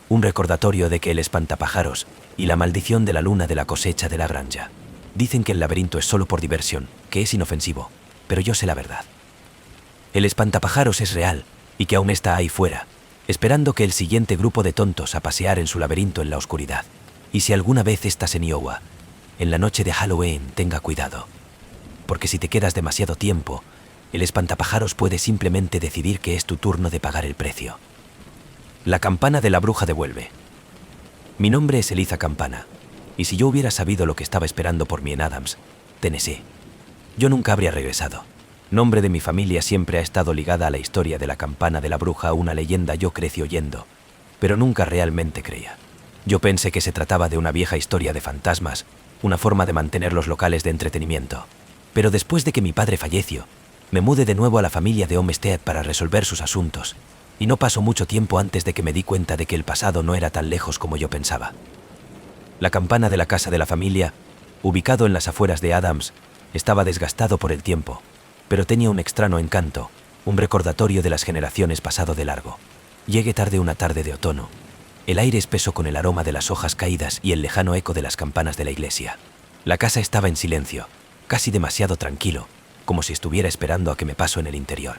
un recordatorio de que el espantapájaros y la maldición de la luna de la cosecha de la granja. Dicen que el laberinto es solo por diversión, que es inofensivo, pero yo sé la verdad. El espantapájaros es real y que aún está ahí fuera, esperando que el siguiente grupo de tontos a pasear en su laberinto en la oscuridad. Y si alguna vez estás en Iowa, en la noche de Halloween, tenga cuidado, porque si te quedas demasiado tiempo, el espantapájaros puede simplemente decidir que es tu turno de pagar el precio. La campana de la bruja devuelve. Mi nombre es Eliza Campana, y si yo hubiera sabido lo que estaba esperando por mí en Adams, Tennessee, yo nunca habría regresado. Nombre de mi familia siempre ha estado ligada a la historia de la campana de la bruja, una leyenda yo crecí oyendo, pero nunca realmente creía. Yo pensé que se trataba de una vieja historia de fantasmas, una forma de mantener los locales de entretenimiento. Pero después de que mi padre falleció, me mudé de nuevo a la familia de Homestead para resolver sus asuntos, y no pasó mucho tiempo antes de que me di cuenta de que el pasado no era tan lejos como yo pensaba. La campana de la casa de la familia, ubicado en las afueras de Adams, estaba desgastado por el tiempo, pero tenía un extraño encanto, un recordatorio de las generaciones pasado de largo. Llegué tarde una tarde de otoño. El aire espeso con el aroma de las hojas caídas y el lejano eco de las campanas de la iglesia. La casa estaba en silencio, casi demasiado tranquilo, como si estuviera esperando a que me paso en el interior.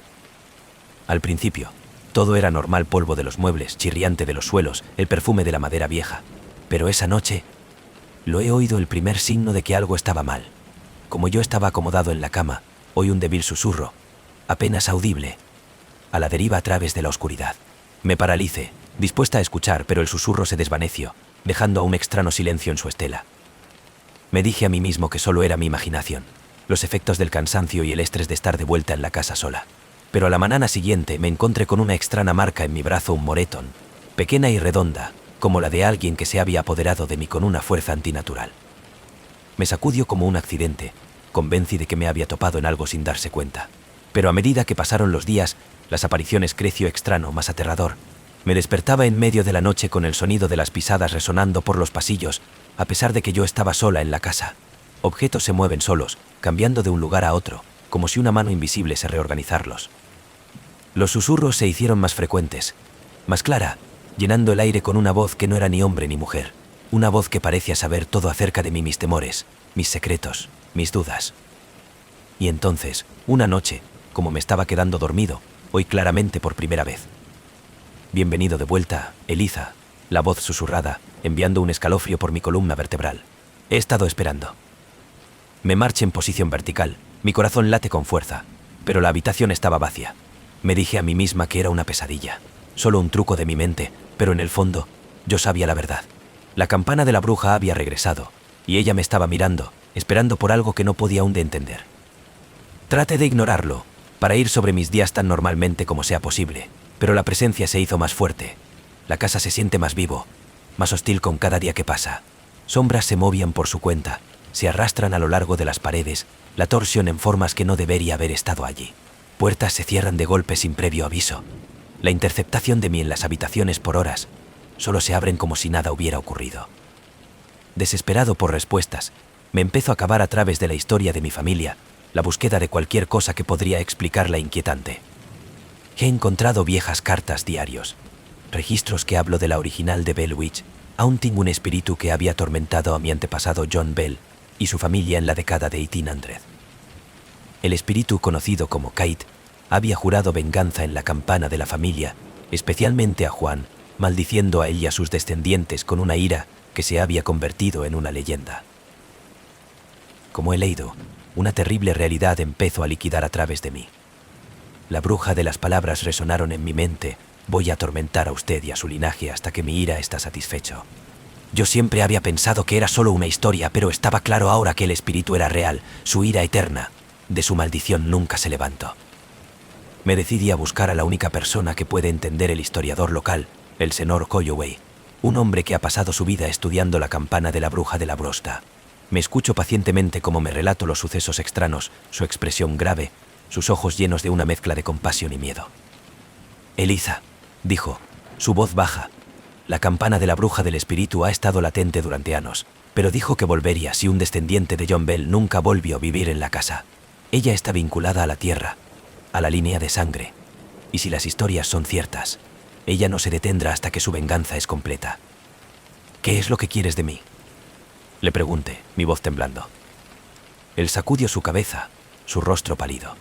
Al principio, todo era normal: polvo de los muebles, chirriante de los suelos, el perfume de la madera vieja. Pero esa noche, lo he oído el primer signo de que algo estaba mal. Como yo estaba acomodado en la cama, oí un débil susurro, apenas audible, a la deriva a través de la oscuridad. Me paralicé, dispuesta a escuchar, pero el susurro se desvaneció, dejando a un extraño silencio en su estela. Me dije a mí mismo que solo era mi imaginación, los efectos del cansancio y el estrés de estar de vuelta en la casa sola. Pero a la mañana siguiente me encontré con una extraña marca en mi brazo, un moretón, pequeña y redonda, como la de alguien que se había apoderado de mí con una fuerza antinatural. Me sacudió como un accidente, convencí de que me había topado en algo sin darse cuenta. Pero a medida que pasaron los días, las apariciones creció extraño, más aterrador. Me despertaba en medio de la noche con el sonido de las pisadas resonando por los pasillos, a pesar de que yo estaba sola en la casa. Objetos se mueven solos, cambiando de un lugar a otro, como si una mano invisible se reorganizarlos. Los susurros se hicieron más frecuentes, más clara, llenando el aire con una voz que no era ni hombre ni mujer, una voz que parecía saber todo acerca de mí, mis temores, mis secretos, mis dudas. Y entonces, una noche, como me estaba quedando dormido, oí claramente por primera vez: «Bienvenido de vuelta, Eliza», la voz susurrada, enviando un escalofrío por mi columna vertebral. «He estado esperando». Me marché en posición vertical, mi corazón late con fuerza, pero la habitación estaba vacía. Me dije a mí misma que era una pesadilla, solo un truco de mi mente, pero en el fondo, Yo sabía la verdad. La campana de la bruja había regresado, y ella me estaba mirando, esperando por algo que no podía aún de entender. Traté de ignorarlo, para ir sobre mis días tan normalmente como sea posible, pero la presencia se hizo más fuerte. La casa se siente más vivo, más hostil con cada día que pasa. Sombras se movían por su cuenta, se arrastran a lo largo de las paredes, la torsión en formas que no debería haber estado allí. Puertas se cierran de golpe sin previo aviso. La interceptación de mí en las habitaciones por horas, solo se abren como si nada hubiera ocurrido. Desesperado por respuestas, me empiezo a cavar a través de la historia de mi familia, la búsqueda de cualquier cosa que podría explicar la inquietante. He encontrado viejas cartas, diarios, registros que hablo de la original de Bell Witch, aún tengo un espíritu que había atormentado a mi antepasado John Bell y su familia en la década de 1800. El espíritu conocido como Kate había jurado venganza en la campana de la familia, especialmente a Juan, maldiciendo a él y a sus descendientes con una ira que se había convertido en una leyenda. Como he leído, una terrible realidad empezó a liquidar a través de mí. La bruja de las palabras resonaron en mi mente: voy a atormentar a usted y a su linaje hasta que mi ira está satisfecho. Yo siempre había pensado que era solo una historia, pero estaba claro ahora que el espíritu era real, su ira eterna. De su maldición nunca se levantó. Me decidí a buscar a la única persona que puede entender el historiador local, el señor Holloway, un hombre que ha pasado su vida estudiando la campana de la bruja de la Brosta. Me escucho pacientemente como me relato los sucesos extraños, su expresión grave, sus ojos llenos de una mezcla de compasión y miedo. Eliza, dijo, su voz baja. La campana de la bruja del espíritu ha estado latente durante años, pero dijo que volvería si un descendiente de John Bell nunca volvió a vivir en la casa. Ella está vinculada a la tierra, a la línea de sangre, y si las historias son ciertas, ella no se detendrá hasta que su venganza es completa. ¿Qué es lo que quieres de mí?, le pregunté, mi voz temblando. Él sacudió su cabeza, su rostro pálido.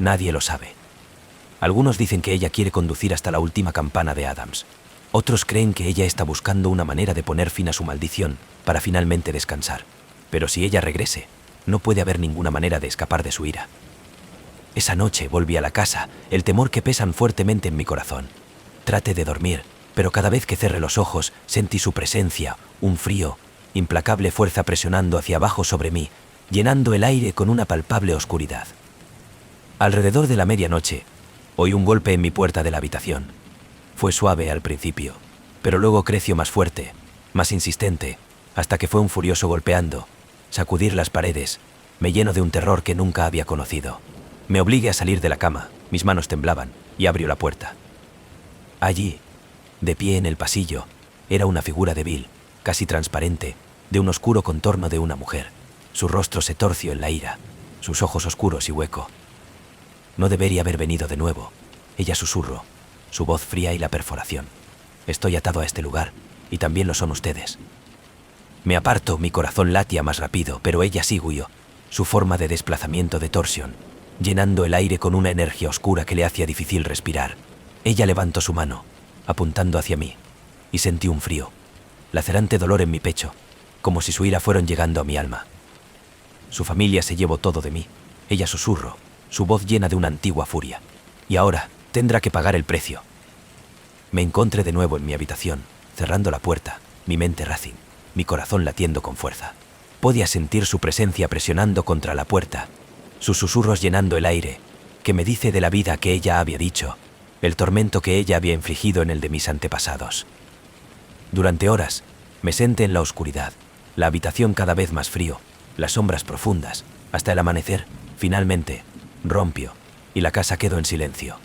Nadie lo sabe. Algunos dicen que ella quiere conducir hasta la última campana de Adams. Otros creen que ella está buscando una manera de poner fin a su maldición para finalmente descansar. Pero si ella regrese, no puede haber ninguna manera de escapar de su ira. Esa noche volví a la casa, el temor que pesan fuertemente en mi corazón. Traté de dormir, pero cada vez que cerré los ojos sentí su presencia, un frío, implacable fuerza presionando hacia abajo sobre mí, llenando el aire con una palpable oscuridad. Alrededor de la medianoche, oí un golpe en mi puerta de la habitación. Fue suave al principio, pero luego creció más fuerte, más insistente, hasta que fue un furioso golpeando, sacudir las paredes, me lleno de un terror que nunca había conocido. Me obligué a salir de la cama, mis manos temblaban, y abrió la puerta. Allí, de pie en el pasillo, era una figura débil, casi transparente, de un oscuro contorno de una mujer. Su rostro se torció en la ira, sus ojos oscuros y hueco. No debería haber venido de nuevo. Ella susurró, su voz fría y la perforación. Estoy atado a este lugar, y también lo son ustedes. Me aparto, mi corazón latía más rápido, pero ella sí huyó, su forma de desplazamiento de torsión, llenando el aire con una energía oscura que le hacía difícil respirar. Ella levantó su mano, apuntando hacia mí, y sentí un frío, lacerante dolor en mi pecho, como si su ira fueran llegando a mi alma. Su familia se llevó todo de mí, ella susurró, su voz llena de una antigua furia. Y ahora tendrá que pagar el precio. Me encontré de nuevo en mi habitación, cerrando la puerta, mi mente racing, mi corazón latiendo con fuerza. Podía sentir su presencia presionando contra la puerta, sus susurros llenando el aire, que me dice de la vida que ella había dicho, el tormento que ella había infligido en el de mis antepasados. Durante horas, me senté en la oscuridad, la habitación cada vez más frío, las sombras profundas, hasta el amanecer, finalmente, rompió, y la casa quedó en silencio.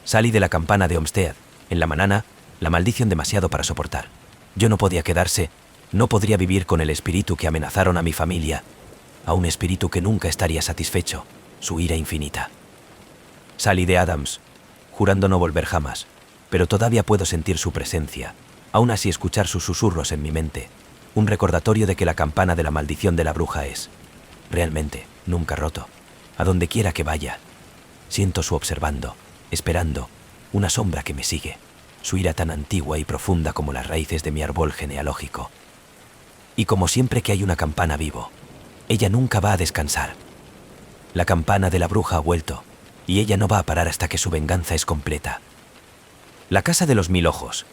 Salí de la campana de Homestead, en la mañana, la maldición demasiado para soportar. Yo no podía quedarse, no podría vivir con el espíritu que amenazaron a mi familia, a un espíritu que nunca estaría satisfecho, su ira infinita. Salí de Adams, jurando no volver jamás, pero todavía puedo sentir su presencia, aún así escuchar sus susurros en mi mente, un recordatorio de que la campana de la maldición de la bruja es, realmente, nunca roto. A donde quiera que vaya, siento su observando, esperando, una sombra que me sigue, su ira tan antigua y profunda como las raíces de mi árbol genealógico. Y como siempre que hay una campana vivo, ella nunca va a descansar. La campana de la bruja ha vuelto, y ella no va a parar hasta que su venganza es completa. La casa de los 1000 ojos.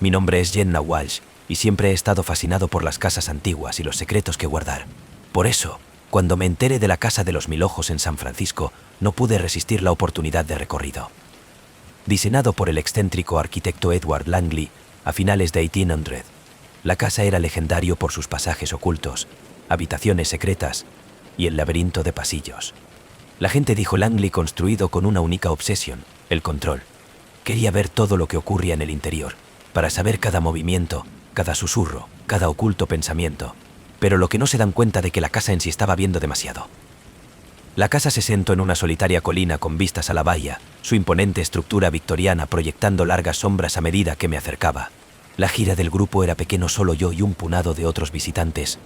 Mi nombre es Jenna Walsh y siempre he estado fascinado por las casas antiguas y los secretos que guardar. Por eso, cuando me enteré de la Casa de los Mil Ojos en San Francisco, no pude resistir la oportunidad de recorrido. Diseñado por el excéntrico arquitecto Edward Langley a finales de 1800, la casa era legendario por sus pasajes ocultos, habitaciones secretas y el laberinto de pasillos. La gente dijo Langley construido con una única obsesión, el control. Quería ver todo lo que ocurría en el interior, para saber cada movimiento, cada susurro, cada oculto pensamiento, pero lo que no se dan cuenta de que la casa en sí estaba viendo demasiado. La casa se sentó en una solitaria colina con vistas a la bahía, su imponente estructura victoriana proyectando largas sombras a medida que me acercaba. La gira del grupo era pequeño, solo yo y un puñado de otros visitantes,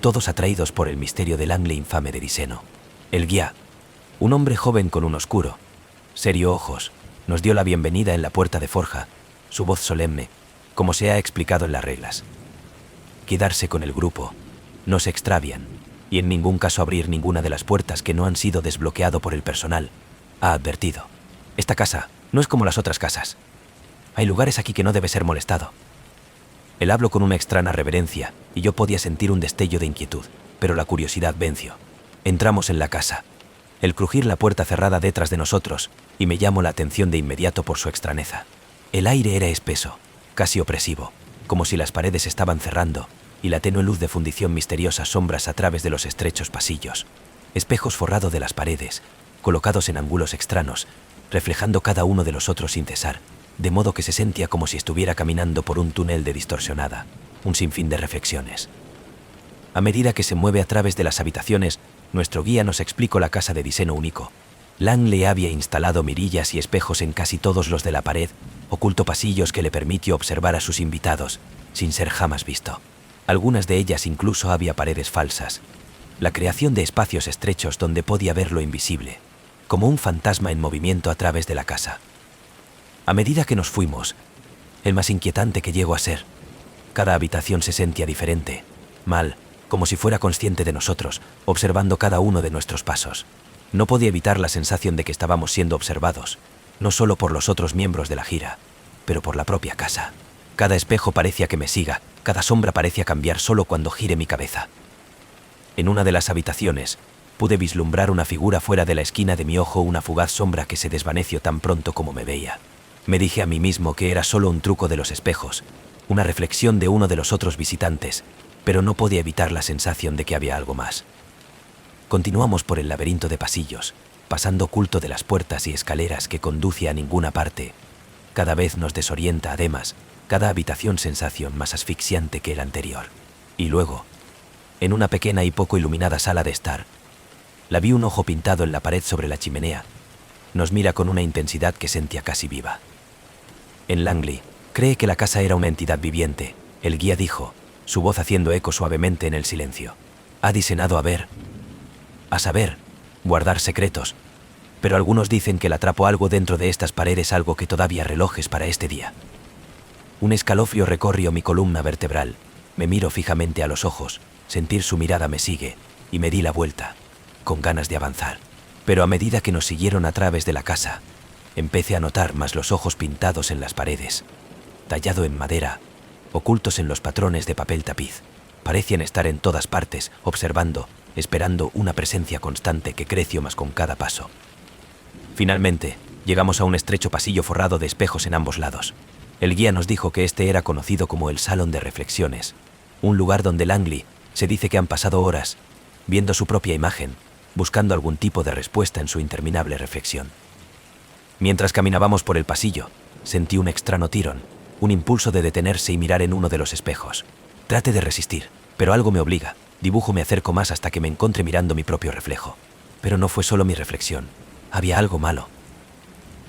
todos atraídos por el misterio del Langley infame de diseño. El guía, un hombre joven con un oscuro, serio ojos, nos dio la bienvenida en la puerta de forja, su voz solemne, como se ha explicado en las reglas. Quedarse con el grupo, no se extravían, y en ningún caso abrir ninguna de las puertas que no han sido desbloqueado por el personal, ha advertido. Esta casa no es como las otras casas. Hay lugares aquí que no debe ser molestado. Él habló con una extraña reverencia, y yo podía sentir un destello de inquietud, pero la curiosidad venció. Entramos en la casa. El crujir la puerta cerrada detrás de nosotros, y me llamó la atención de inmediato por su extrañeza. El aire era espeso, casi opresivo, como si las paredes estaban cerrando, y la tenue luz de fundición misteriosas sombras a través de los estrechos pasillos. Espejos forrados de las paredes, colocados en ángulos extraños, reflejando cada uno de los otros sin cesar, de modo que se sentía como si estuviera caminando por un túnel de distorsionada, un sinfín de reflexiones. A medida que se mueve a través de las habitaciones, nuestro guía nos explicó la casa de diseño único. Langley había instalado mirillas y espejos en casi todos los de la pared, oculto pasillos que le permitió observar a sus invitados, sin ser jamás visto. Algunas de ellas incluso había paredes falsas. La creación de espacios estrechos donde podía ver lo invisible, como un fantasma en movimiento a través de la casa. A medida que nos fuimos, el más inquietante que llegó a ser. Cada habitación se sentía diferente, mal, como si fuera consciente de nosotros, observando cada uno de nuestros pasos. No podía evitar la sensación de que estábamos siendo observados, no solo por los otros miembros de la gira, pero por la propia casa. Cada espejo parecía que me siga, cada sombra parecía cambiar solo cuando gire mi cabeza. En una de las habitaciones, pude vislumbrar una figura fuera de la esquina de mi ojo, una fugaz sombra que se desvaneció tan pronto como me veía. Me dije a mí mismo que era solo un truco de los espejos, una reflexión de uno de los otros visitantes, pero no podía evitar la sensación de que había algo más. Continuamos por el laberinto de pasillos, pasando oculto de las puertas y escaleras que conduce a ninguna parte. Cada vez nos desorienta, además, cada habitación sensación más asfixiante que el anterior. Y luego, en una pequeña y poco iluminada sala de estar, la vi un ojo pintado en la pared sobre la chimenea. Nos mira con una intensidad que sentía casi viva. En Langley, cree que la casa era una entidad viviente, el guía dijo, su voz haciendo eco suavemente en el silencio. Ha diseñado a saber, guardar secretos, pero algunos dicen que le atrapó algo dentro de estas paredes, algo que todavía relojes para este día. Un escalofrío recorrió mi columna vertebral, me miro fijamente a los ojos, sentir su mirada me sigue, y me di la vuelta, con ganas de avanzar. Pero a medida que nos siguieron a través de la casa, empecé a notar más los ojos pintados en las paredes, tallado en madera, ocultos en los patrones de papel tapiz. Parecían estar en todas partes, observando, esperando una presencia constante que creció más con cada paso. Finalmente, llegamos a un estrecho pasillo forrado de espejos en ambos lados. El guía nos dijo que este era conocido como el Salón de Reflexiones, un lugar donde Langley se dice que han pasado horas, viendo su propia imagen, buscando algún tipo de respuesta en su interminable reflexión. Mientras caminábamos por el pasillo, sentí un extraño tirón, un impulso de detenerse y mirar en uno de los espejos. Trate de resistir, pero algo me obliga. Me acerco más hasta que me encontré mirando mi propio reflejo. Pero no fue solo mi reflexión, había algo malo.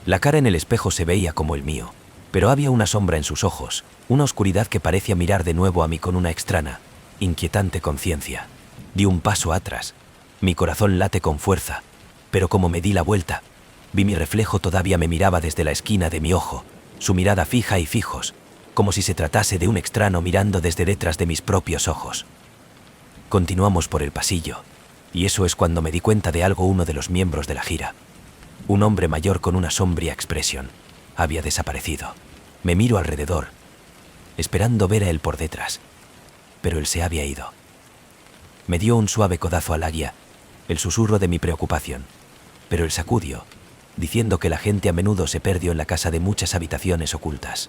La cara en el espejo se veía como el mío, pero había una sombra en sus ojos, una oscuridad que parecía mirar de nuevo a mí con una extraña, inquietante conciencia. Di un paso atrás. Mi corazón late con fuerza, pero como me di la vuelta, vi mi reflejo todavía me miraba desde la esquina de mi ojo, su mirada fija y fijos, como si se tratase de un extraño mirando desde detrás de mis propios ojos. Continuamos por el pasillo, y eso es cuando me di cuenta de algo. Uno de los miembros de la gira, un hombre mayor con una sombría expresión, había desaparecido. Me miro alrededor, esperando ver a él por detrás. Pero él se había ido. Me dio un suave codazo a la guía, el susurro de mi preocupación, pero él sacudió, diciendo que la gente a menudo se perdió en la casa de muchas habitaciones ocultas.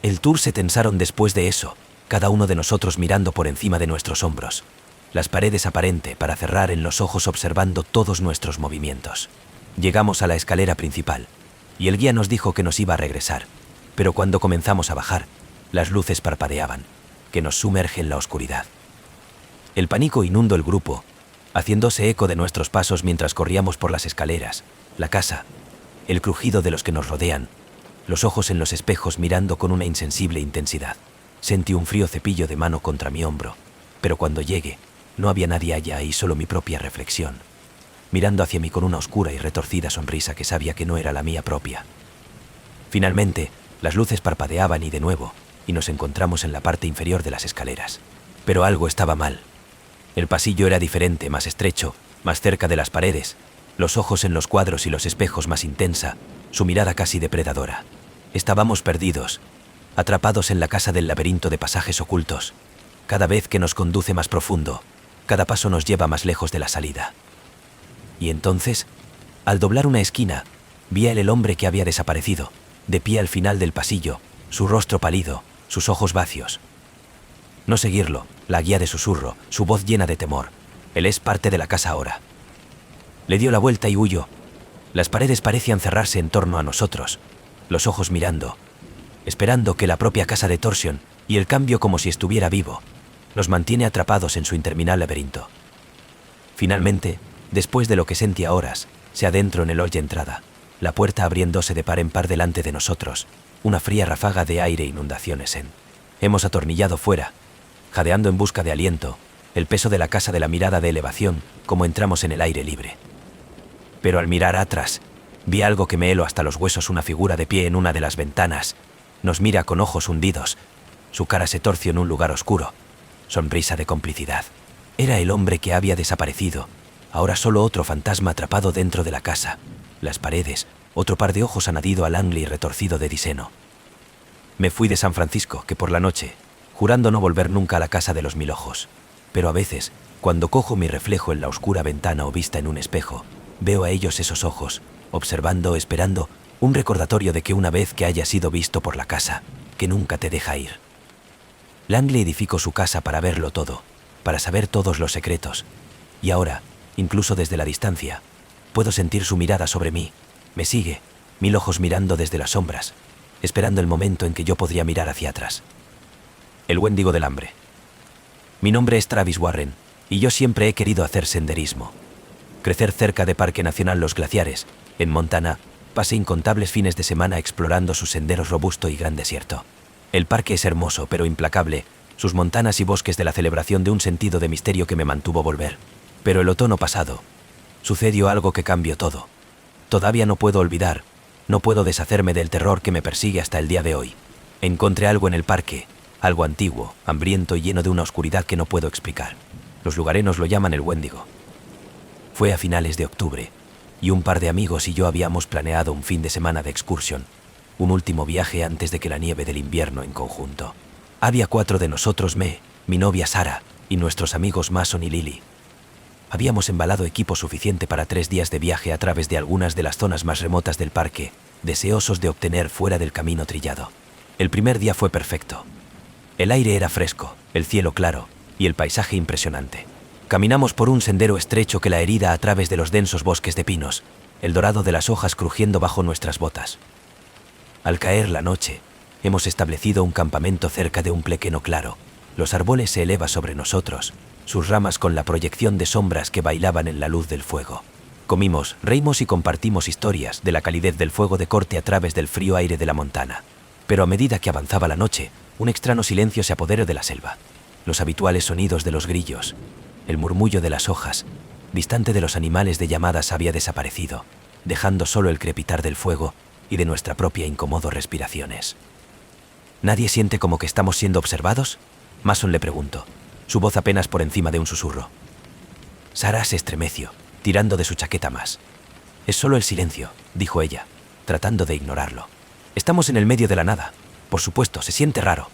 El tour se tensaron después de eso, cada uno de nosotros mirando por encima de nuestros hombros, las paredes aparente para cerrar en los ojos observando todos nuestros movimientos. Llegamos a la escalera principal, y el guía nos dijo que nos iba a regresar, pero cuando comenzamos a bajar, las luces parpadeaban, que nos sumerge en la oscuridad. El pánico inundó el grupo, haciéndose eco de nuestros pasos mientras corríamos por las escaleras, la casa, el crujido de los que nos rodean, los ojos en los espejos mirando con una insensible intensidad. Sentí un frío cepillo de mano contra mi hombro, pero cuando llegué, no había nadie allá y solo mi propia reflexión, mirando hacia mí con una oscura y retorcida sonrisa que sabía que no era la mía propia. Finalmente, las luces parpadeaban y de nuevo, y nos encontramos en la parte inferior de las escaleras. Pero algo estaba mal. El pasillo era diferente, más estrecho, más cerca de las paredes, los ojos en los cuadros y los espejos más intensa, su mirada casi depredadora. Estábamos perdidos, atrapados en la casa del laberinto de pasajes ocultos. Cada vez que nos conduce más profundo, cada paso nos lleva más lejos de la salida. Y entonces, al doblar una esquina, vi a él, el hombre que había desaparecido, de pie al final del pasillo, su rostro pálido, sus ojos vacíos. No seguirlo, la guía de susurro, su voz llena de temor. Él es parte de la casa ahora. Le dio la vuelta y huyó. Las paredes parecían cerrarse en torno a nosotros, los ojos mirando, esperando que la propia casa de Torsion, y el cambio como si estuviera vivo, nos mantiene atrapados en su interminable laberinto. Finalmente, después de lo que sentía horas, se adentró en el hall de entrada, la puerta abriéndose de par en par delante de nosotros, una fría ráfaga de aire e inundaciones en. Hemos atornillado fuera, jadeando en busca de aliento, el peso de la casa de la mirada de elevación, como entramos en el aire libre. Pero al mirar atrás, vi algo que me heló hasta los huesos, una figura de pie en una de las ventanas. Nos mira con ojos hundidos, su cara se torció en un lugar oscuro, sonrisa de complicidad. Era el hombre que había desaparecido, ahora solo otro fantasma atrapado dentro de la casa. Las paredes, otro par de ojos anadido al ángulo y retorcido de Diseno. Me fui de San Francisco, que por la noche, jurando no volver nunca a la casa de los 1000 ojos. Pero a veces, cuando cojo mi reflejo en la oscura ventana o vista en un espejo, veo a ellos esos ojos, observando, esperando, un recordatorio de que una vez que haya sido visto por la casa, que nunca te deja ir. Langley edificó su casa para verlo todo, para saber todos los secretos, y ahora, incluso desde la distancia, puedo sentir su mirada sobre mí, me sigue, 1000 ojos mirando desde las sombras, esperando el momento en que yo podría mirar hacia atrás. El Wendigo del hambre. Mi nombre es Travis Warren, y yo siempre he querido hacer senderismo. Crecer cerca de Parque Nacional Los Glaciares, en Montana, pasé incontables fines de semana explorando sus senderos robusto y gran desierto. El parque es hermoso pero implacable, sus montanas y bosques de la celebración de un sentido de misterio que me mantuvo volver. Pero el otoño pasado, sucedió algo que cambió todo. Todavía no puedo olvidar, no puedo deshacerme del terror que me persigue hasta el día de hoy. Encontré algo en el parque, algo antiguo, hambriento y lleno de una oscuridad que no puedo explicar. Los lugareños lo llaman el Wendigo. Fue a finales de octubre, y un par de amigos y yo habíamos planeado un fin de semana de excursión, un último viaje antes de que la nieve del invierno en conjunto. Había 4 de nosotros, mi novia Sara, y nuestros amigos Mason y Lily. Habíamos embalado equipo suficiente para 3 días de viaje a través de algunas de las zonas más remotas del parque, deseosos de obtener fuera del camino trillado. El primer día fue perfecto. El aire era fresco, el cielo claro, y el paisaje impresionante. Caminamos por un sendero estrecho que la herida a través de los densos bosques de pinos, el dorado de las hojas crujiendo bajo nuestras botas. Al caer la noche, hemos establecido un campamento cerca de un plequeno claro. Los árboles se elevan sobre nosotros, sus ramas con la proyección de sombras que bailaban en la luz del fuego. Comimos, reímos y compartimos historias de la calidez del fuego de corte a través del frío aire de la montana. Pero a medida que avanzaba la noche, un extraño silencio se apoderó de la selva. Los habituales sonidos de los grillos, el murmullo de las hojas, distante de los animales de llamadas, había desaparecido, dejando solo el crepitar del fuego y de nuestra propia incómodo respiraciones. ¿Nadie siente como que estamos siendo observados?, Mason le preguntó, su voz apenas por encima de un susurro. Sara se estremeció, tirando de su chaqueta más. Es solo el silencio, dijo ella, tratando de ignorarlo. Estamos en el medio de la nada. Por supuesto, se siente raro.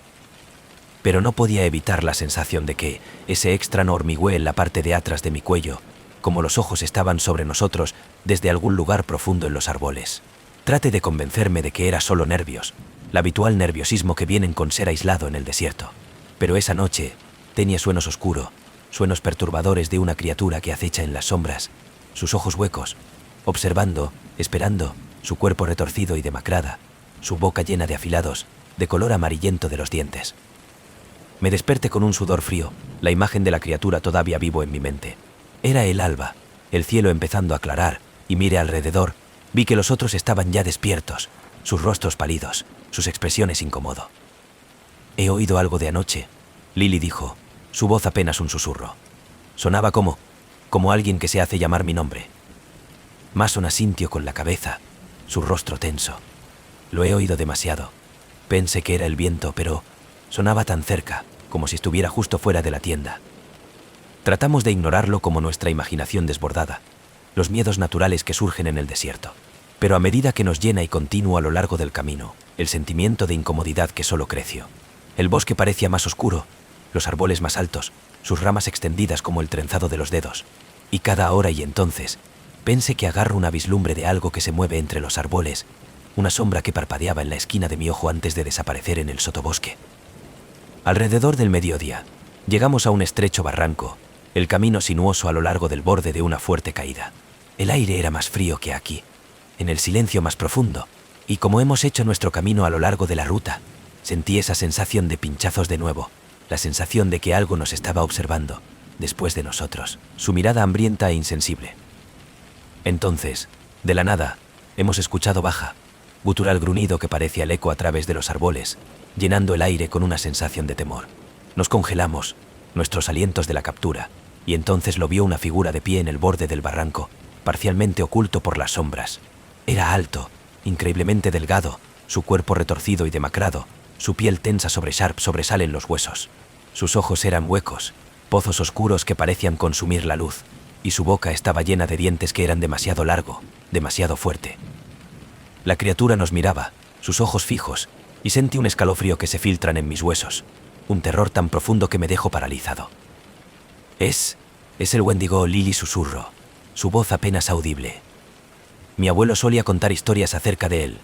Pero no podía evitar la sensación de que ese extra no hormigué en la parte de atrás de mi cuello, como los ojos estaban sobre nosotros desde algún lugar profundo en los árboles. Traté de convencerme de que era solo nervios, el habitual nerviosismo que vienen con ser aislado en el desierto. Pero esa noche tenía sueños oscuros, sueños perturbadores de una criatura que acecha en las sombras, sus ojos huecos, observando, esperando, su cuerpo retorcido y demacrada, su boca llena de afilados, de color amarillento de los dientes. Me desperté con un sudor frío, la imagen de la criatura todavía vivo en mi mente. Era el alba, el cielo empezando a aclarar, y miré alrededor, vi que los otros estaban ya despiertos, sus rostros pálidos, sus expresiones incómodo. «He oído algo de anoche», Lily dijo, su voz apenas un susurro. Sonaba como alguien que se hace llamar mi nombre. Mason asintió con la cabeza, su rostro tenso. «Lo he oído demasiado. Pensé que era el viento, pero sonaba tan cerca, como si estuviera justo fuera de la tienda». Tratamos de ignorarlo como nuestra imaginación desbordada, los miedos naturales que surgen en el desierto. Pero a medida que nos llena y continuo a lo largo del camino, el sentimiento de incomodidad que solo creció. El bosque parecía más oscuro, los árboles más altos, sus ramas extendidas como el trenzado de los dedos. Y cada hora y entonces, pensé que agarro una vislumbre de algo que se mueve entre los árboles, una sombra que parpadeaba en la esquina de mi ojo antes de desaparecer en el sotobosque. Alrededor del mediodía, llegamos a un estrecho barranco, el camino sinuoso a lo largo del borde de una fuerte caída. El aire era más frío que aquí, en el silencio más profundo, y como hemos hecho nuestro camino a lo largo de la ruta, sentí esa sensación de pinchazos de nuevo, la sensación de que algo nos estaba observando, después de nosotros, su mirada hambrienta e insensible. Entonces, de la nada, hemos escuchado baja, gutural gruñido que parecía el eco a través de los árboles, llenando el aire con una sensación de temor. Nos congelamos, nuestros alientos de la captura, y entonces lo vio una figura de pie en el borde del barranco, parcialmente oculto por las sombras. Era alto, increíblemente delgado, su cuerpo retorcido y demacrado, su piel tensa sobresalen los huesos. Sus ojos eran huecos, pozos oscuros que parecían consumir la luz, y su boca estaba llena de dientes que eran demasiado largo, demasiado fuerte. La criatura nos miraba, sus ojos fijos, y sentí un escalofrío que se filtran en mis huesos, un terror tan profundo que me dejó paralizado. Es el Wendigo, Lily susurró, su voz apenas audible. Mi abuelo solía contar historias acerca de él,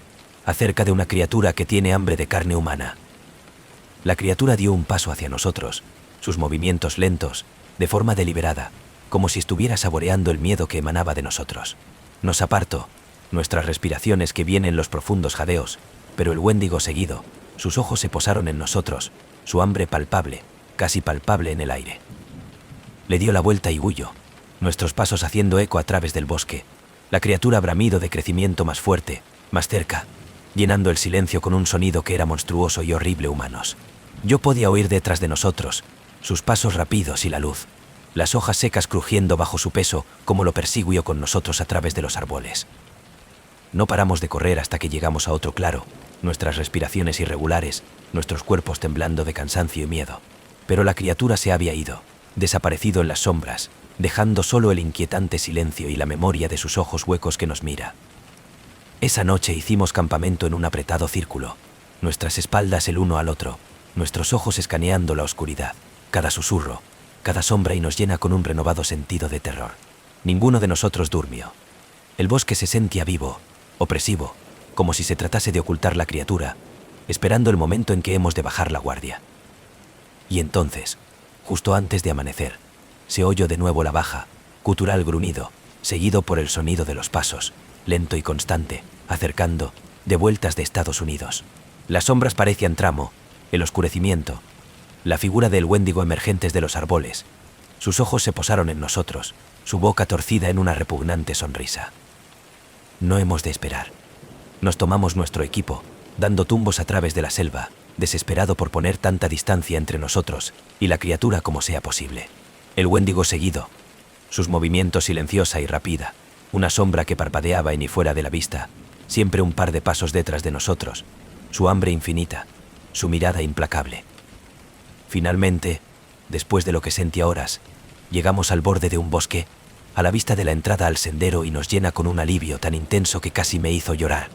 acerca de una criatura que tiene hambre de carne humana. La criatura dio un paso hacia nosotros, sus movimientos lentos, de forma deliberada, como si estuviera saboreando el miedo que emanaba de nosotros. Nos apartó, nuestras respiraciones que vienen los profundos jadeos, pero el Wendigo seguido, sus ojos se posaron en nosotros, su hambre palpable, casi palpable en el aire. Le dio la vuelta y huyó, nuestros pasos haciendo eco a través del bosque, la criatura bramido de crecimiento más fuerte, más cerca, llenando el silencio con un sonido que era monstruoso y horrible humanos. Yo podía oír detrás de nosotros, sus pasos rápidos y la luz, las hojas secas crujiendo bajo su peso como lo persiguió con nosotros a través de los árboles. No paramos de correr hasta que llegamos a otro claro, nuestras respiraciones irregulares, nuestros cuerpos temblando de cansancio y miedo. Pero la criatura se había ido, desaparecido en las sombras, dejando solo el inquietante silencio y la memoria de sus ojos huecos que nos mira. Esa noche hicimos campamento en un apretado círculo, nuestras espaldas el uno al otro, nuestros ojos escaneando la oscuridad, cada susurro, cada sombra, y nos llena con un renovado sentido de terror. Ninguno de nosotros durmió. El bosque se sentía vivo, opresivo, como si se tratase de ocultar la criatura, esperando el momento en que hemos de bajar la guardia. Y entonces, justo antes de amanecer, se oyó de nuevo la baja, gutural gruñido, seguido por el sonido de los pasos, lento y constante, acercando, de vueltas de Estados Unidos. Las sombras parecían tramo, el oscurecimiento, la figura del Wendigo emergentes de los árboles. Sus ojos se posaron en nosotros, su boca torcida en una repugnante sonrisa. No hemos de esperar. Nos tomamos nuestro equipo, dando tumbos a través de la selva, desesperado por poner tanta distancia entre nosotros y la criatura como sea posible. El Wendigo seguido, sus movimientos silenciosa y rápida, una sombra que parpadeaba en y fuera de la vista, siempre un par de pasos detrás de nosotros, su hambre infinita, su mirada implacable. Finalmente, después de lo que sentí horas, llegamos al borde de un bosque, a la vista de la entrada al sendero, y nos llena con un alivio tan intenso que casi me hizo llorar.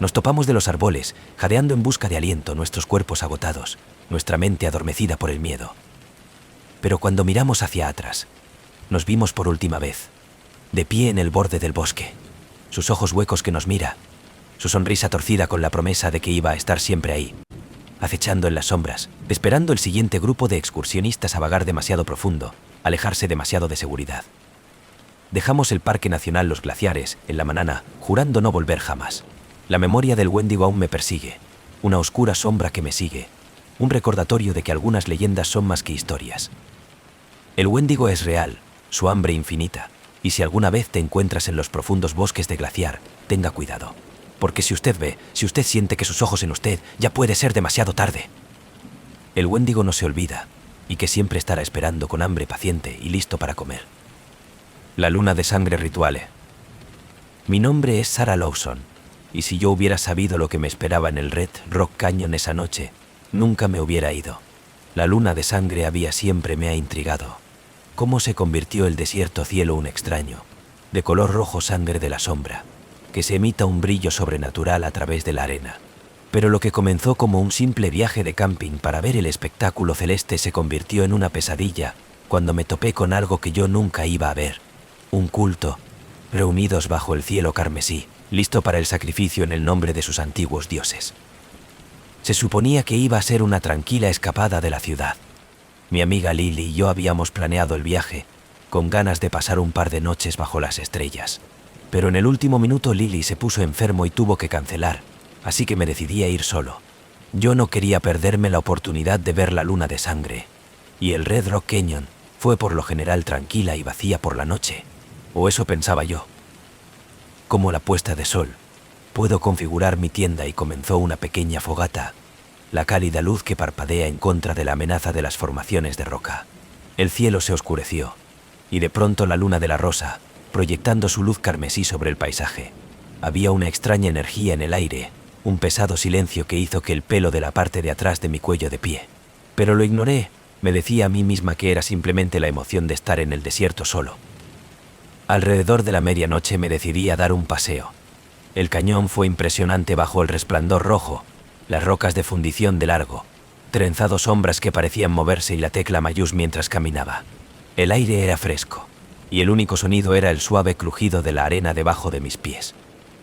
Nos topamos de los árboles, jadeando en busca de aliento, nuestros cuerpos agotados, nuestra mente adormecida por el miedo. Pero cuando miramos hacia atrás, nos vimos por última vez, de pie en el borde del bosque, sus ojos huecos que nos mira, su sonrisa torcida con la promesa de que iba a estar siempre ahí, acechando en las sombras, esperando el siguiente grupo de excursionistas a vagar demasiado profundo, alejarse demasiado de seguridad. Dejamos el Parque Nacional Los Glaciares en la mañana, jurando no volver jamás. La memoria del Wendigo aún me persigue, una oscura sombra que me sigue, un recordatorio de que algunas leyendas son más que historias. El Wendigo es real, su hambre infinita, y si alguna vez te encuentras en los profundos bosques de Glaciar, tenga cuidado. Porque si usted ve, si usted siente que sus ojos en usted, ya puede ser demasiado tarde. El Wendigo no se olvida, y que siempre estará esperando con hambre paciente y listo para comer. La luna de sangre rituale. Mi nombre es Sarah Lawson, y si yo hubiera sabido lo que me esperaba en el Red Rock Canyon esa noche, nunca me hubiera ido. La luna de sangre siempre me ha intrigado. Cómo se convirtió el desierto cielo un extraño, de color rojo sangre de la sombra, que se emita un brillo sobrenatural a través de la arena. Pero lo que comenzó como un simple viaje de camping para ver el espectáculo celeste se convirtió en una pesadilla cuando me topé con algo que yo nunca iba a ver. Un culto, reunidos bajo el cielo carmesí, listo para el sacrificio en el nombre de sus antiguos dioses. Se suponía que iba a ser una tranquila escapada de la ciudad. Mi amiga Lily y yo habíamos planeado el viaje, con ganas de pasar un par de noches bajo las estrellas. Pero en el último minuto Lily se puso enfermo y tuvo que cancelar, así que me decidí a ir solo. Yo no quería perderme la oportunidad de ver la luna de sangre, y el Red Rock Canyon fue por lo general tranquila y vacía por la noche, o eso pensaba yo. Como la puesta de sol, puedo configurar mi tienda y comenzó una pequeña fogata, la cálida luz que parpadea en contra de la amenaza de las formaciones de roca. El cielo se oscureció, y de pronto la luna de la rosa, proyectando su luz carmesí sobre el paisaje. Había una extraña energía en el aire, un pesado silencio que hizo que el pelo de la parte de atrás de mi cuello de pie. Pero lo ignoré, me decía a mí misma que era simplemente la emoción de estar en el desierto solo. Alrededor de la medianoche me decidí a dar un paseo. El cañón fue impresionante bajo el resplandor rojo, las rocas de fundición de largo, trenzados sombras que parecían moverse y la tecla mayús mientras caminaba. El aire era fresco, y el único sonido era el suave crujido de la arena debajo de mis pies.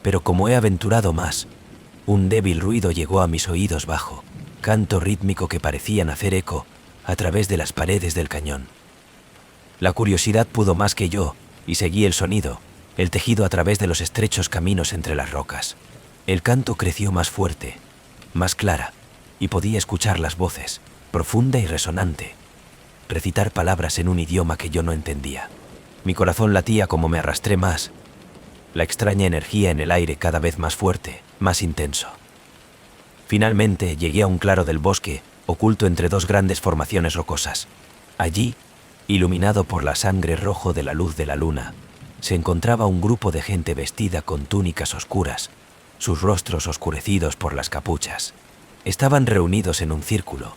Pero como he aventurado más, un débil ruido llegó a mis oídos bajo, canto rítmico que parecían hacer eco a través de las paredes del cañón. La curiosidad pudo más que yo, y seguí el sonido, el tejido a través de los estrechos caminos entre las rocas. El canto creció más fuerte, más clara, y podía escuchar las voces, profunda y resonante, recitar palabras en un idioma que yo no entendía. Mi corazón latía como me arrastré más, la extraña energía en el aire cada vez más fuerte, más intenso. Finalmente llegué a un claro del bosque, oculto entre dos grandes formaciones rocosas. Allí, iluminado por la sangre rojo de la luz de la luna, se encontraba un grupo de gente vestida con túnicas oscuras, sus rostros oscurecidos por las capuchas. Estaban reunidos en un círculo,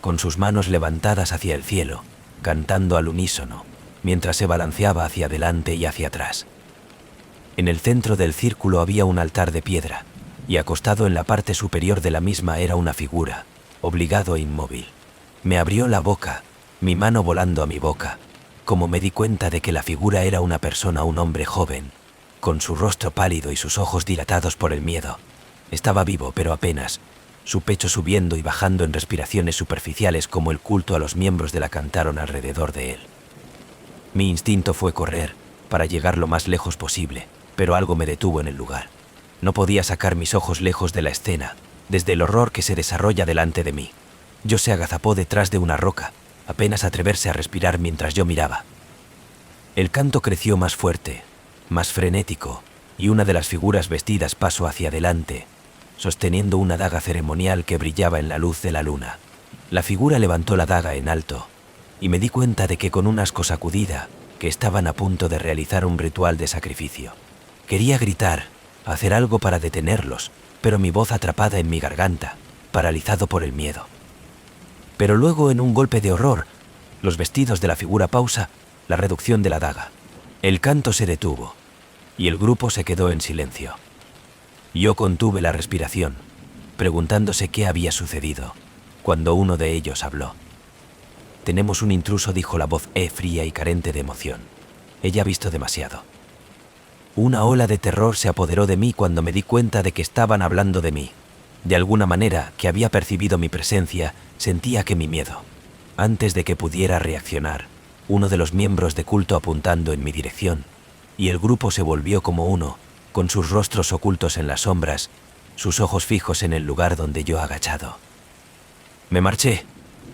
con sus manos levantadas hacia el cielo, cantando al unísono, mientras se balanceaba hacia adelante y hacia atrás. En el centro del círculo había un altar de piedra, y acostado en la parte superior de la misma era una figura, obligado e inmóvil. Me abrió la boca, mi mano volando a mi boca, como me di cuenta de que la figura era una persona, un hombre joven, con su rostro pálido y sus ojos dilatados por el miedo. Estaba vivo, pero apenas, su pecho subiendo y bajando en respiraciones superficiales como el culto a los miembros de la cantaron alrededor de él. Mi instinto fue correr, para llegar lo más lejos posible, pero algo me detuvo en el lugar. No podía sacar mis ojos lejos de la escena, desde el horror que se desarrolla delante de mí. Yo se agazapó detrás de una roca, apenas atreverse a respirar mientras yo miraba. El canto creció más fuerte, más frenético, y una de las figuras vestidas pasó hacia adelante, sosteniendo una daga ceremonial que brillaba en la luz de la luna. La figura levantó la daga en alto, y me di cuenta de que con un asco sacudida, que estaban a punto de realizar un ritual de sacrificio. Quería gritar, hacer algo para detenerlos, pero mi voz atrapada en mi garganta, paralizado por el miedo. Pero luego, en un golpe de horror, los vestidos de la figura pausa, la reducción de la daga. El canto se detuvo, y el grupo se quedó en silencio. Yo contuve la respiración, preguntándose qué había sucedido, cuando uno de ellos habló. «Tenemos un intruso», dijo la voz fría y carente de emoción. «Ella ha visto demasiado». Una ola de terror se apoderó de mí cuando me di cuenta de que estaban hablando de mí. De alguna manera, que había percibido mi presencia, sentía que mi miedo. Antes de que pudiera reaccionar, uno de los miembros de culto apuntando en mi dirección, y el grupo se volvió como uno, con sus rostros ocultos en las sombras, sus ojos fijos en el lugar donde yo agachado. Me marché.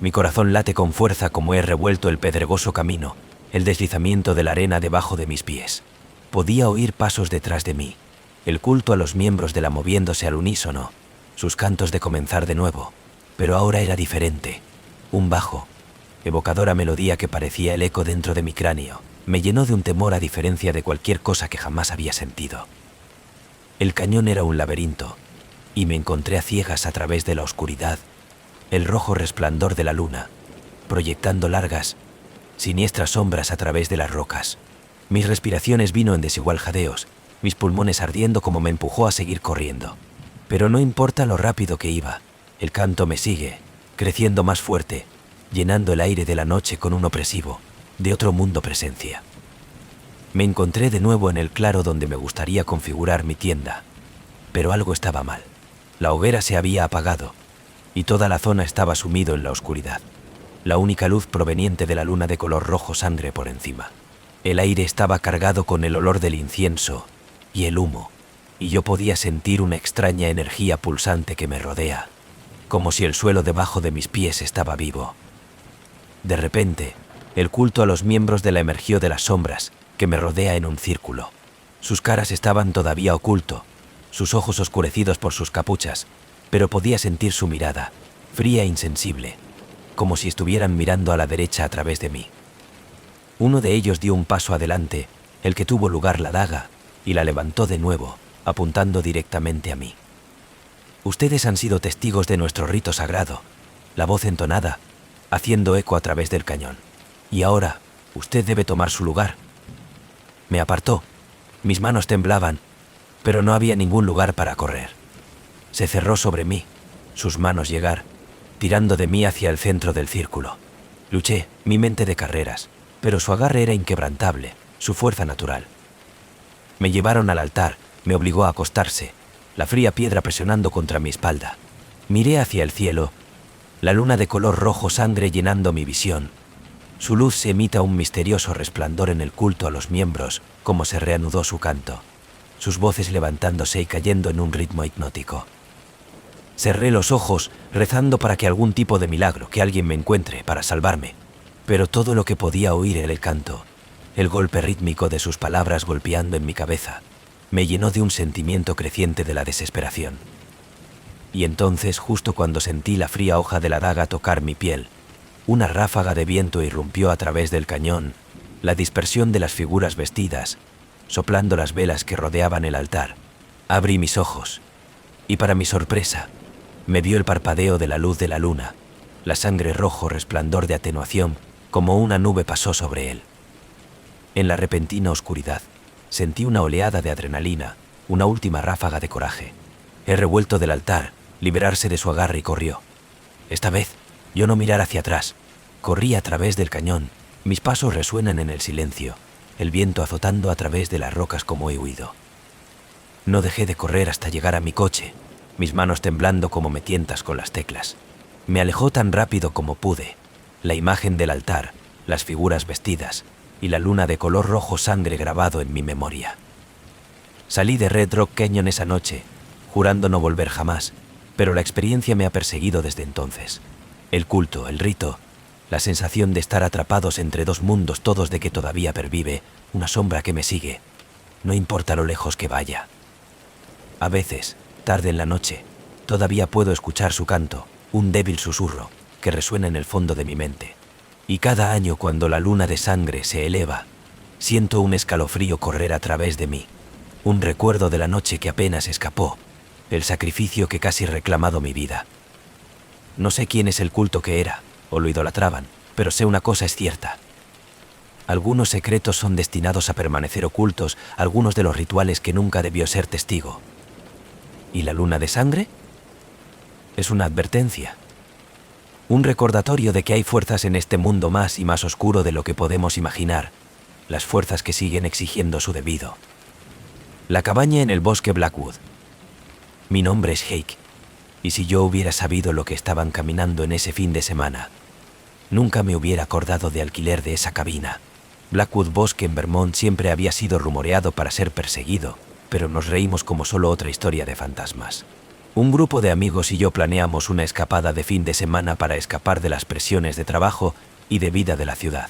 Mi corazón late con fuerza como he revuelto el pedregoso camino, el deslizamiento de la arena debajo de mis pies. Podía oír pasos detrás de mí, el culto a los miembros de la moviéndose al unísono, sus cantos de comenzar de nuevo, pero ahora era diferente. Un bajo, evocadora melodía que parecía el eco dentro de mi cráneo, me llenó de un temor a diferencia de cualquier cosa que jamás había sentido. El cañón era un laberinto, y me encontré a ciegas a través de la oscuridad, el rojo resplandor de la luna, proyectando largas, siniestras sombras a través de las rocas. Mis respiraciones vino en desigual jadeos, mis pulmones ardiendo como me empujó a seguir corriendo. Pero no importa lo rápido que iba, el canto me sigue, creciendo más fuerte, llenando el aire de la noche con un opresivo, de otro mundo presencia. Me encontré de nuevo en el claro donde me gustaría configurar mi tienda, pero algo estaba mal. La hoguera se había apagado, y toda la zona estaba sumido en la oscuridad. La única luz proveniente de la luna de color rojo sangre por encima. El aire estaba cargado con el olor del incienso y el humo, y yo podía sentir una extraña energía pulsante que me rodea, como si el suelo debajo de mis pies estaba vivo. De repente, el culto a los miembros de la emergió de las sombras, que me rodea en un círculo. Sus caras estaban todavía oculto, sus ojos oscurecidos por sus capuchas, pero podía sentir su mirada, fría e insensible, como si estuvieran mirando a la derecha a través de mí. Uno de ellos dio un paso adelante, el que tuvo lugar la daga, y la levantó de nuevo, apuntando directamente a mí. «Ustedes han sido testigos de nuestro rito sagrado», la voz entonada, haciendo eco a través del cañón. «Y ahora, usted debe tomar su lugar». Me apartó. Mis manos temblaban, pero no había ningún lugar para correr. Se cerró sobre mí, sus manos llegar, tirando de mí hacia el centro del círculo. Luché, mi mente de carreras, pero su agarre era inquebrantable, su fuerza natural. Me llevaron al altar, me obligó a acostarse, la fría piedra presionando contra mi espalda. Miré hacia el cielo, la luna de color rojo sangre llenando mi visión. Su luz se emita un misterioso resplandor en el culto a los miembros, como se reanudó su canto, sus voces levantándose y cayendo en un ritmo hipnótico. Cerré los ojos, rezando para que algún tipo de milagro, que alguien me encuentre para salvarme. Pero todo lo que podía oír era el canto, el golpe rítmico de sus palabras golpeando en mi cabeza, me llenó de un sentimiento creciente de la desesperación. Y entonces, justo cuando sentí la fría hoja de la daga tocar mi piel, una ráfaga de viento irrumpió a través del cañón, la dispersión de las figuras vestidas, soplando las velas que rodeaban el altar. Abrí mis ojos, y para mi sorpresa, me vio el parpadeo de la luz de la luna, la sangre rojo resplandor de atenuación, como una nube pasó sobre él. En la repentina oscuridad, sentí una oleada de adrenalina, una última ráfaga de coraje. He revuelto del altar, liberarse de su agarre y corrió. Esta vez, yo no mirar hacia atrás. Corrí a través del cañón, mis pasos resuenan en el silencio, el viento azotando a través de las rocas como he huido. No dejé de correr hasta llegar a mi coche, mis manos temblando como me tientas con las teclas. Me alejó tan rápido como pude. La imagen del altar, las figuras vestidas y la luna de color rojo sangre grabado en mi memoria. Salí de Red Rock Canyon esa noche, jurando no volver jamás, pero la experiencia me ha perseguido desde entonces. El culto, el rito, la sensación de estar atrapados entre dos mundos todos de que todavía pervive, una sombra que me sigue, no importa lo lejos que vaya. A veces, tarde en la noche, todavía puedo escuchar su canto, un débil susurro que resuena en el fondo de mi mente. Y cada año cuando la luna de sangre se eleva, siento un escalofrío correr a través de mí, un recuerdo de la noche que apenas escapó, el sacrificio que casi reclamado mi vida. No sé quién es el culto que era, o lo idolatraban, pero sé una cosa es cierta. Algunos secretos son destinados a permanecer ocultos, algunos de los rituales que nunca debió ser testigo. ¿Y la luna de sangre? Es una advertencia. Un recordatorio de que hay fuerzas en este mundo más y más oscuro de lo que podemos imaginar, las fuerzas que siguen exigiendo su debido. La cabaña en el bosque Blackwood. Mi nombre es Hake, y si yo hubiera sabido lo que estaban caminando en ese fin de semana, nunca me hubiera acordado de alquiler de esa cabina. Blackwood Bosque en Vermont siempre había sido rumoreado para ser perseguido, pero nos reímos como solo otra historia de fantasmas. Un grupo de amigos y yo planeamos una escapada de fin de semana para escapar de las presiones de trabajo y de vida de la ciudad.